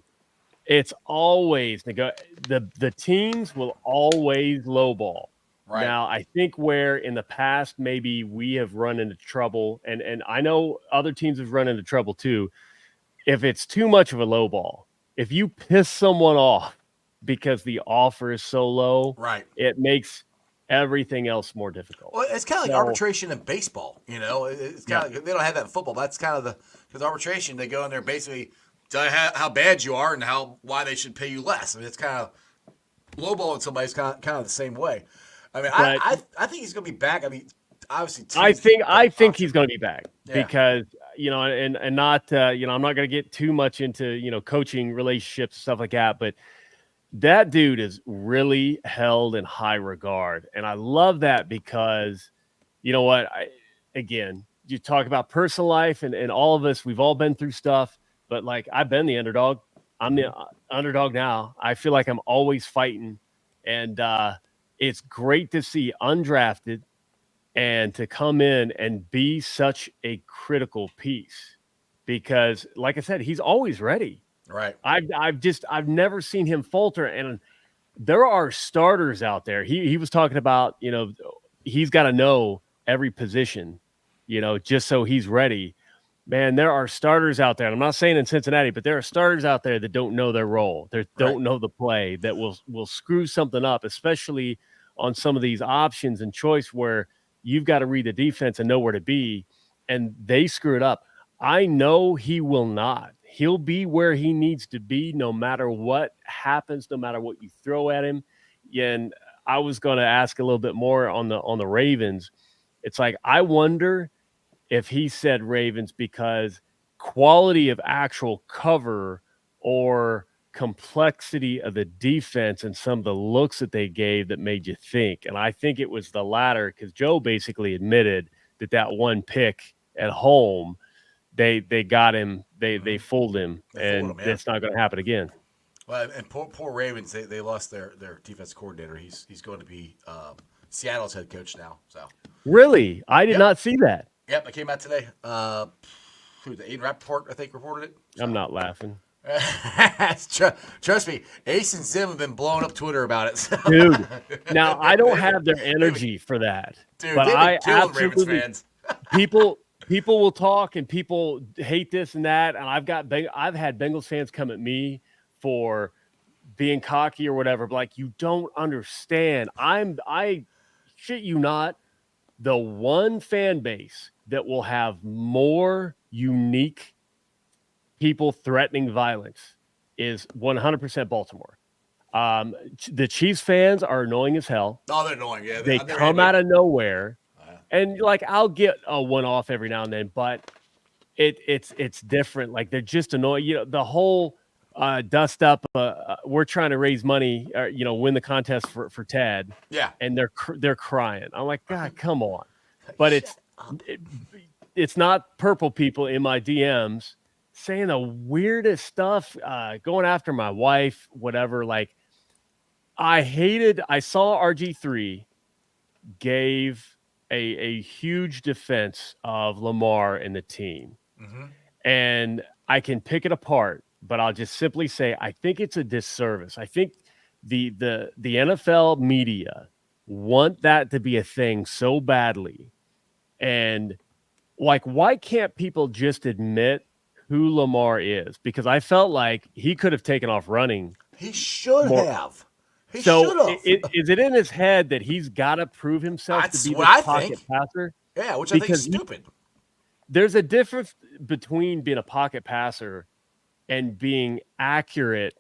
It's always the teams will always lowball. Right. Now, I think where in the past maybe we have run into trouble, and I know other teams have run into trouble too, if it's too much of a lowball, if you piss someone off because the offer is so low, right, it makes everything else more difficult. Well, it's kind of like arbitration in baseball. It's kind of like, they don't have that in football. That's kind of because arbitration, they go in there basically tell you how bad you are and why they should pay you less. I mean, it's kind of lowballing somebody's kind of the same way. I mean, I think he's going to be back. I mean, obviously, I think he's going to be back because and not I'm not going to get too much into coaching relationships and stuff like that, but that dude is really held in high regard, and I love that because you know what? Again, you talk about personal life, and all of us, we've all been through stuff, but like I've been the underdog. I'm the underdog now. I feel like I'm always fighting, and it's great to see undrafted and to come in and be such a critical piece because, like I said, he's always ready. Right. I've never seen him falter. And there are starters out there. He was talking about, he's got to know every position, just so he's ready. Man, there are starters out there. And I'm not saying in Cincinnati, but there are starters out there that don't know their role. They don't know the play that will screw something up, especially on some of these options and choice where you've got to read the defense and know where to be, and they screw it up. I know he will not. He'll be where he needs to be no matter what happens, no matter what you throw at him. And I was going to ask a little bit more on the Ravens. It's like, I wonder if he said Ravens because quality of actual cover or complexity of the defense and some of the looks that they gave that made you think. And I think it was the latter because Joe basically admitted that one pick at home, they got him, they fooled him, and it's not going to happen again. Well, and poor Ravens, they lost their defense coordinator. He's going to be Seattle's head coach now. So really, I did not see that. Yep, it came out today. Aiden Rappaport, I think, reported it. So. I'm not laughing. Trust me, Ace and Zim have been blowing up Twitter about it. So. Dude, now I don't have their energy for that. Dude, but I absolutely Ravens fans. people will talk and people hate this and that, and I've had Bengals fans come at me for being cocky or whatever. But like, you don't understand. I shit you not, the one fan base that will have more unique people threatening violence is 100% Baltimore. The Chiefs fans are annoying as hell. Oh, they're annoying. Yeah, they come out of nowhere, and like I'll get a one-off every now and then, but it's different. Like they're just annoying. The whole dust up. We're trying to raise money, win the contest for Ted. Yeah, and they're crying. I'm like, God, come on. But it's not purple people in my DMs saying the weirdest stuff, going after my wife, whatever. Like, I saw RG3 gave a huge defense of Lamar and the team. Mm-hmm. And I can pick it apart, but I'll just simply say, I think it's a disservice. I think the NFL media want that to be a thing so badly. And like, why can't people just admit who Lamar is, because I felt like he could have taken off running. He should More. have. He So should have. is it in his head that he's got to prove himself That's to be what the I pocket think. passer? Yeah, which I think is Because stupid. There's a difference between being a pocket passer and being accurate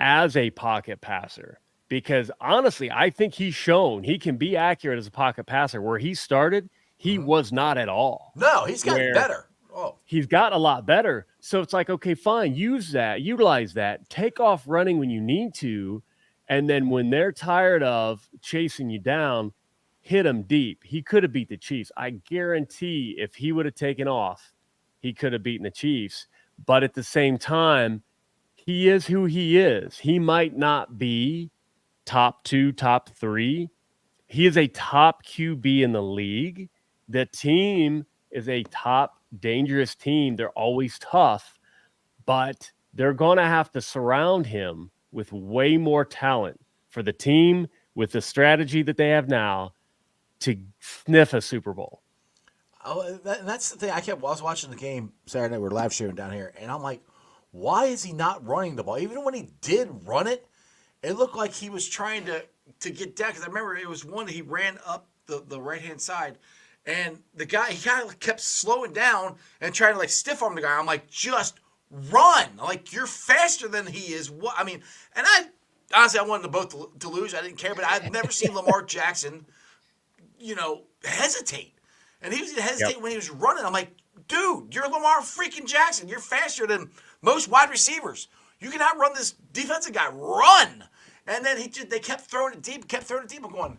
as a pocket passer. Because honestly, I think he's shown he can be accurate as a pocket passer. Where he started, he was not at all. No, he's gotten better. Oh, He's got a lot better. So it's like, okay, fine, utilize that, take off running when you need to. And then when they're tired of chasing you down, hit them deep. He could have beat the Chiefs. I guarantee if he would have taken off, he could have beaten the Chiefs. But at the same time, he is who he is. He might not be top 2, top 3. He is a top QB in the league. The team is a top dangerous team. They're always tough, but they're going to have to surround him with way more talent for the team with the strategy that they have now to sniff a Super Bowl. Oh, that's the thing. I was watching the game Saturday night. We were live streaming down here, and I'm like, why is he not running the ball? Even when he did run it, it looked like he was trying to get down. Because I remember it was one that he ran up the right-hand side, and the guy, he kind of kept slowing down and trying to, like, stiff arm the guy. I'm like, just run. Like, you're faster than he is. What? I mean, and honestly, I wanted them both to lose. I didn't care, but I've never seen Lamar Jackson, hesitate. And he was hesitating when he was running. I'm like, dude, you're Lamar freaking Jackson. You're faster than most wide receivers. You can outrun this defensive guy. Run. And then they kept throwing it deep. I'm going,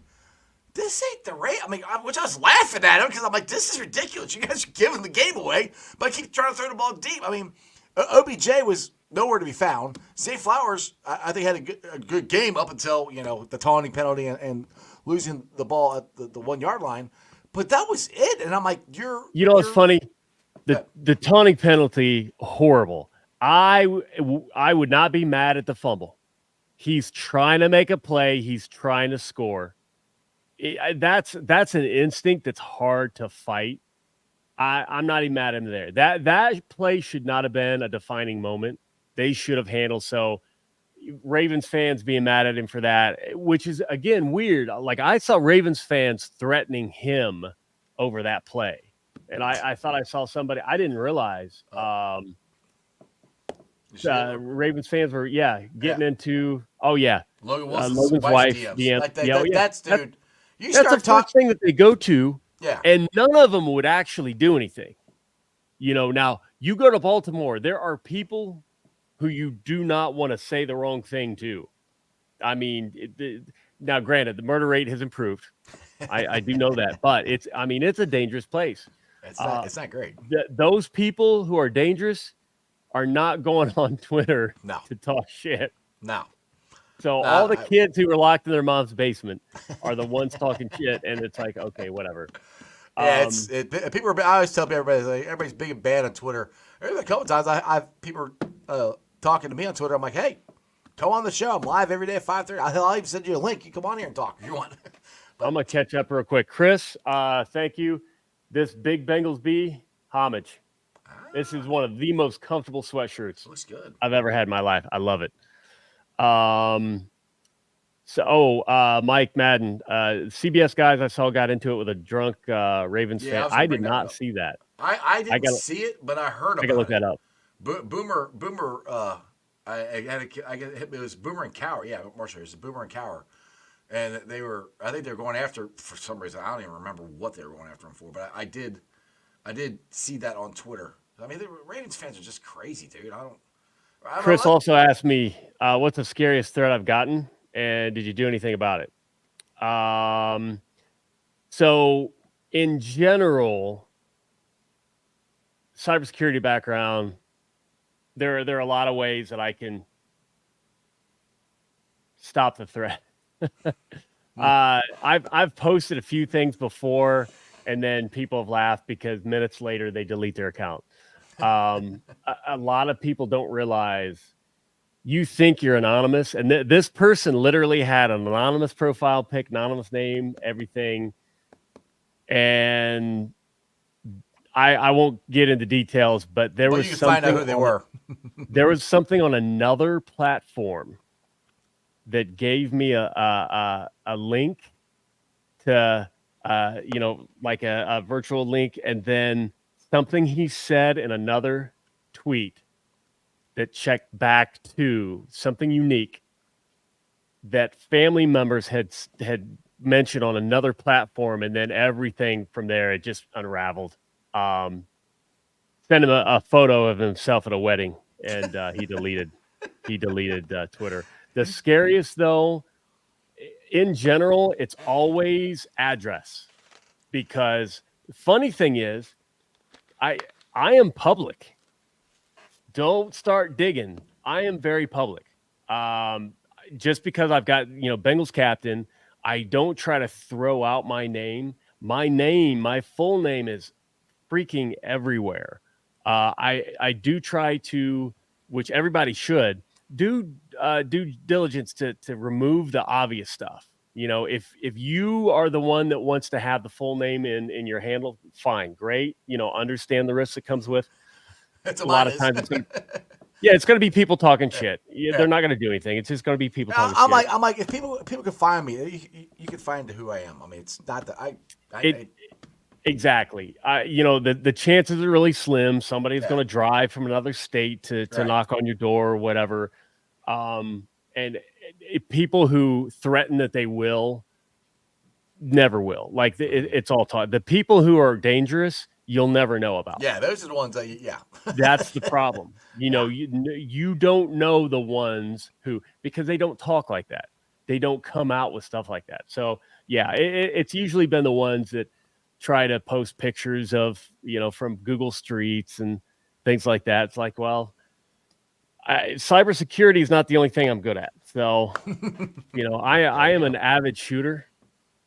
this ain't the rate. I mean, which I was laughing at him because I'm like, this is ridiculous. You guys are giving the game away, but I keep trying to throw the ball deep. I mean, OBJ was nowhere to be found. Zay Flowers, I think, had a good game up until, the taunting penalty and losing the ball at the 1 yard line. But that was it. And I'm like, it's funny. The taunting penalty, horrible. I would not be mad at the fumble. He's trying to make a play. He's trying to score. That's an instinct that's hard to fight. I'm not even mad at him there. That play should not have been a defining moment. They should have handled. So Ravens fans being mad at him for that, which is, again, weird. Like, I saw Ravens fans threatening him over that play. And I thought I saw somebody, I didn't realize. Ravens fans were, getting into, Logan's wife DM. Like that's, dude. That's the first thing that they go to. Yeah. And none of them would actually do anything. Now you go to Baltimore, there are people who you do not want to say the wrong thing to. I mean, now granted, the murder rate has improved. I do know that, but it's a dangerous place. It's not great. Those people who are dangerous are not going on Twitter to talk shit. No. So all the kids who were locked in their mom's basement are the ones talking shit, and it's like, okay, whatever. Yeah, people are. I always tell everybody, like, everybody's big and bad on Twitter. There's a couple times I've people talking to me on Twitter. I'm like, hey, come on the show. I'm live every day at 5:30. I'll even send you a link. You come on here and talk if you want. But I'm gonna catch up real quick, Chris. Thank you. This big Bengals B homage. This is one of the most comfortable sweatshirts Looks good. I've ever had in my life. I love it. Mike Madden, CBS guys I saw got into it with a drunk Ravens fan. I did not see that. I didn't see it, but I heard about it. I gotta look that up. Boomer. It was Boomer and Cower. Yeah, Marshall. It was Boomer and Cower, and I think they were going after, for some reason. I don't even remember what they were going after him for, but I did see that on Twitter. I mean, the Ravens fans are just crazy, dude. Chris also asked me, what's the scariest threat I've gotten, and did you do anything about it? So in general, cybersecurity background, there are a lot of ways that I can stop the threat. I've posted a few things before, and then people have laughed because minutes later they delete their account. A lot of people don't realize you think you're anonymous, and this person literally had an anonymous profile pic, anonymous name, everything. And I won't get into details, but there But was you can something find out who they were. there was something on another platform that gave me a link to like a virtual link, and then something he said in another tweet that checked back to something unique that family members had mentioned on another platform, and then everything from there it just unraveled. Sent him a photo of himself at a wedding, and he deleted Twitter. The scariest though, in general, it's always address, because the funny thing is, I am public. Don't start digging. I am very public. Just because I've got, Bengals Captain, I don't try to throw out my name. My full name is freaking everywhere. I do try to, which everybody should, do due diligence to remove the obvious stuff. If you are the one that wants to have the full name in your handle, fine, great. Understand the risk that comes with. That's A what lot mine of is. times it's going to be people talking shit. They're not going to do anything. It's just going to be people talking shit. I'm like, if people can find me, you can find who I am. I mean, it's not that Exactly. The chances are really slim. Somebody's going to drive from another state to Right. knock on your door or whatever. And people who threaten that they will never will. Like it's all taught. The people who are dangerous, you'll never know about. Yeah, those are the ones that. That's the problem. You don't know the ones who, because they don't talk like that. They don't come out with stuff like that. So yeah, it's usually been the ones that try to post pictures of, from Google Streets and things like that. It's like, well, cybersecurity is not the only thing I'm good at. So, I am an avid shooter.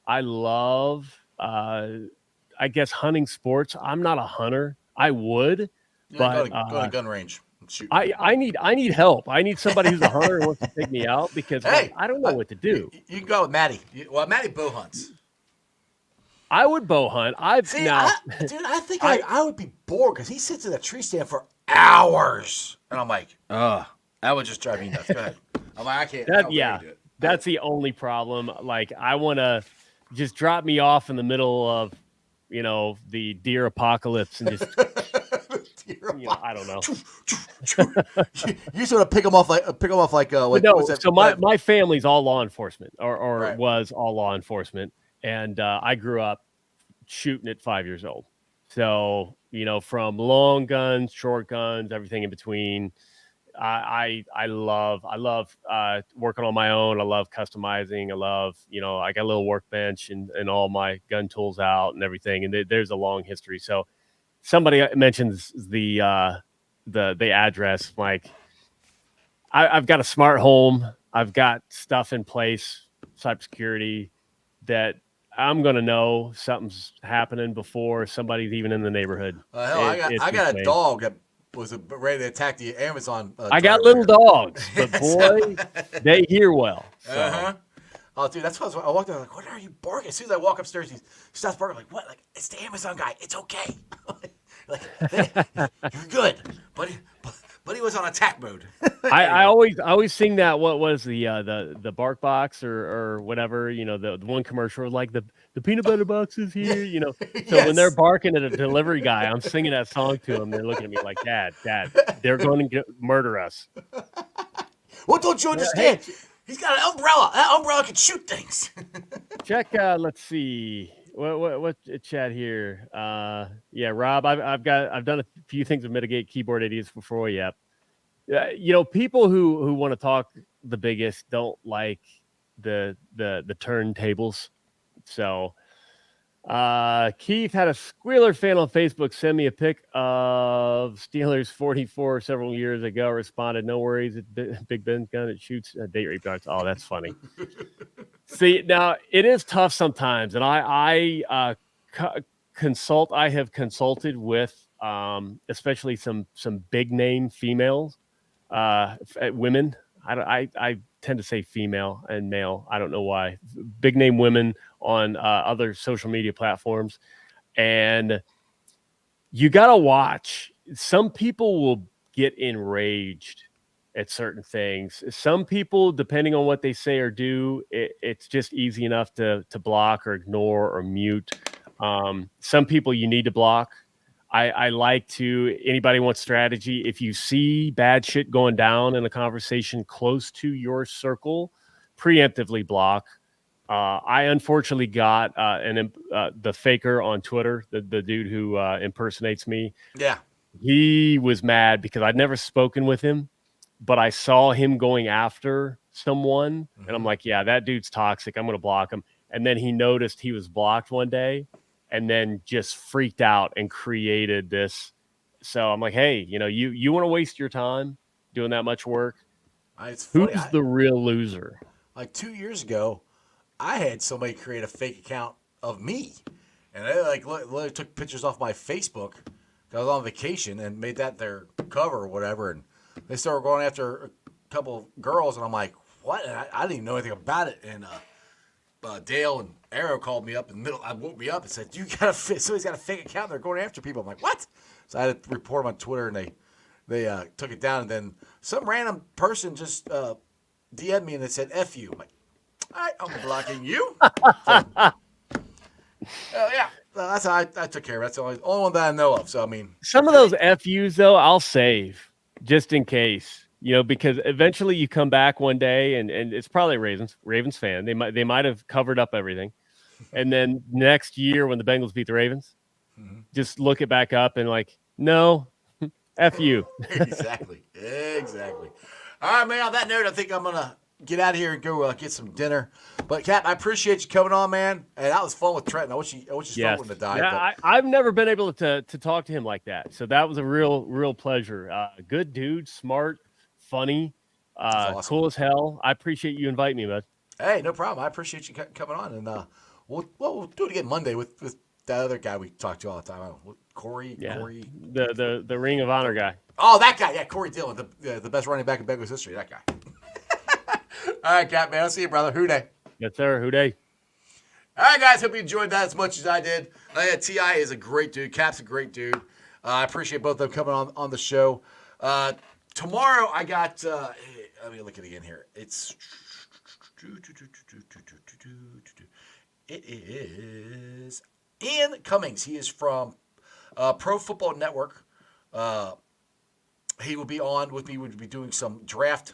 I love, I guess, hunting sports. I'm not a hunter. I would, but go to gun range. Shoot. I need help. I need somebody who's a hunter and wants to take me out, because I don't know what to do. You can go with Maddie. Maddie bow hunts. I would bow hunt. I think I would be bored, because he sits in a tree stand for hours, and I'm like, that would just drive me nuts. Go ahead. I'm like, I can't. Do it. That's the only problem. Like, I want to just drop me off in the middle of, the deer apocalypse and just. I don't know. You sort of pick them off like no. So my family's all law enforcement, or Right. was all law enforcement, and I grew up shooting at 5 years old. So from long guns, short guns, everything in between. I love working on my own. I love customizing. I love I got a little workbench and all my gun tools out and everything. And there's a long history. So somebody mentions the address. Like, I've got a smart home. I've got stuff in place, cybersecurity, that I'm gonna know something's happening before somebody's even in the neighborhood. I got a dog that was ready to attack the Amazon. I got little dogs, but boy, they hear well. So. Oh, dude, that's what I walked in. Like, what are you barking? As soon as I walk upstairs, he starts barking. Like, what? Like, it's the Amazon guy. It's okay. You're good, buddy. But he was on attack mode. I always sing that. What was the bark box or whatever? The one commercial, like the peanut butter box is here. So when they're barking at a delivery guy, I'm singing that song to them. They're looking at me like, Dad, they're going to murder us. What don't you understand? Hey, he's got an umbrella. That umbrella can shoot things. Check. Let's see. What chat here? Yeah, Rob. I've done a few things to mitigate keyboard idiots before. Yep. People who want to talk the biggest don't like the turntables. So, Keith had a Squealer fan on Facebook send me a pic of Steelers 44 several years ago. Responded, "No worries, it's Big Ben's gun. It shoots date rape darts." Oh, that's funny. See, now it is tough sometimes, and I have consulted with especially some big name females, women. I tend to say female and male. I don't know why. Big name women on other social media platforms, and you got to watch. Some people will get enraged at certain things. Some people, depending on what they say or do, it's just easy enough to block or ignore or mute. Some people you need to block. I like to, anybody wants strategy. If you see bad shit going down in a conversation close to your circle, preemptively block. I unfortunately got the faker on Twitter, the dude who impersonates me. Yeah. He was mad because I'd never spoken with him, but I saw him going after someone, and I'm like, yeah, that dude's toxic. I'm going to block him. And then he noticed he was blocked one day and then just freaked out and created this. So I'm like, hey, you want to waste your time doing that much work? It's funny. Who's the real loser? Like 2 years ago, I had somebody create a fake account of me, and they literally took pictures off my Facebook. I was on vacation and made that their cover or whatever, and they started going after a couple of girls, and I'm like, what? And I didn't even know anything about it. And Dale and Arrow called me up in the middle. I woke me up and said, somebody's got a fake account. They're going after people. I'm like, what? So I had to report them on Twitter, and they took it down. And then some random person just DM'd me and they said, F you. I'm like, all right, I'm blocking you. Yeah. That's how I took care of it. That's the only one that I know of. So, I mean. Some of those FUs, though, I'll save just in case. Because eventually you come back one day and it's probably a Ravens fan. They might have covered up everything. And then next year when the Bengals beat the Ravens, just look it back up and like, no, F you. Exactly. All right, man. On that note, I think I'm going to get out of here and go get some dinner. But, Cap, I appreciate you coming on, man. And that was fun with Trenton. I wish you still wouldn't have died. Yeah, I've never been able to talk to him like that. So that was a real pleasure. Good dude, smart, funny, awesome. Cool as hell. I appreciate you inviting me, bud. Hey, no problem. I appreciate you coming on. And we'll do it again Monday with that other guy we talk to all the time. Corey. Yeah. Corey. The Ring of Honor guy. Oh, that guy. Yeah, Corey Dillon, the best running back in Bengals history. That guy. All right, Cap, man. I'll see you, brother. Hooday. Yes, sir. Hooday. All right, guys. Hope you enjoyed that as much as I did. T.I. is a great dude. Cap's a great dude. I appreciate both of them coming on the show. Tomorrow, I got, let me look at it again here. It is Ian Cummings. He is from Pro Football Network. He will be on with me. We'll be doing some draft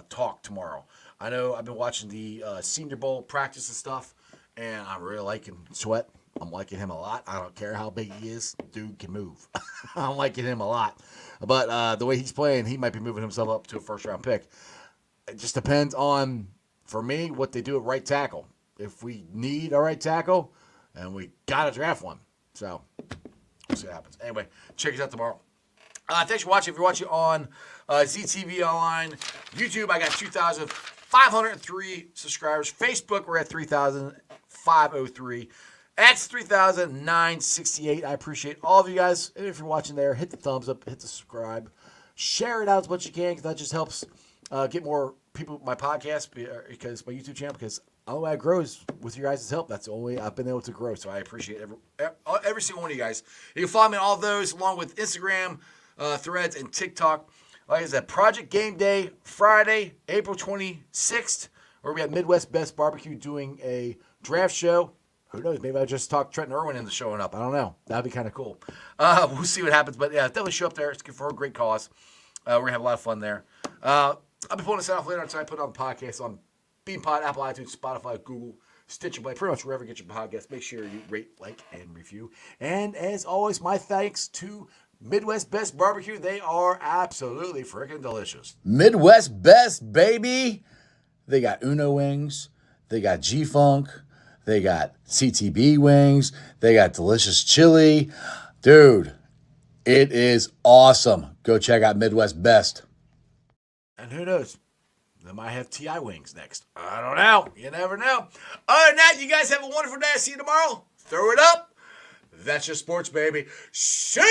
talk tomorrow. I know I've been watching the Senior Bowl practice and stuff, and I'm really liking Sweat. I'm liking him a lot. I don't care how big he is. Dude can move. I'm liking him a lot. But the way he's playing, he might be moving himself up to a first-round pick. It just depends on, for me, what they do at right tackle. If we need a right tackle, and we got to draft one. So we'll see what happens. Anyway, check us out tomorrow. Thanks for watching. If you're watching on ZTV Online, YouTube, I got 2,503 subscribers. Facebook, we're at 3,503. X 3,968. I appreciate all of you guys. And if you're watching there, hit the thumbs up, hit the subscribe, share it out as much as you can, because that just helps get more people my podcast, because my YouTube channel, because the only way I grow is with your guys' help. That's the only way I've been able to grow. So I appreciate every single one of you guys. You can follow me on all of those, along with Instagram, Threads, and TikTok. Like I said, Project Game Day, Friday, April 26th, where we have Midwest Best Barbecue doing a draft show. Who knows? Maybe I'll just talk Trenton Irwin into showing up. I don't know. That'd be kind of cool. We'll see what happens. But yeah, definitely show up there. It's for a great cause. We're going to have a lot of fun there. I'll be pulling this out later tonight. Put it on the podcast on BeanPod, Apple iTunes, Spotify, Google, Stitcher Play, pretty much wherever you get your podcasts. Make sure you rate, like, and review. And as always, my thanks to Midwest Best Barbecue. They are absolutely freaking delicious. Midwest Best, baby. They got Uno wings. They got G-Funk. They got CTB wings. They got delicious chili. Dude, it is awesome. Go check out Midwest Best. And who knows? They might have TI wings next. I don't know. You never know. Other than that, you guys have a wonderful day. See you tomorrow. Throw it up. That's your sports, baby. See ya!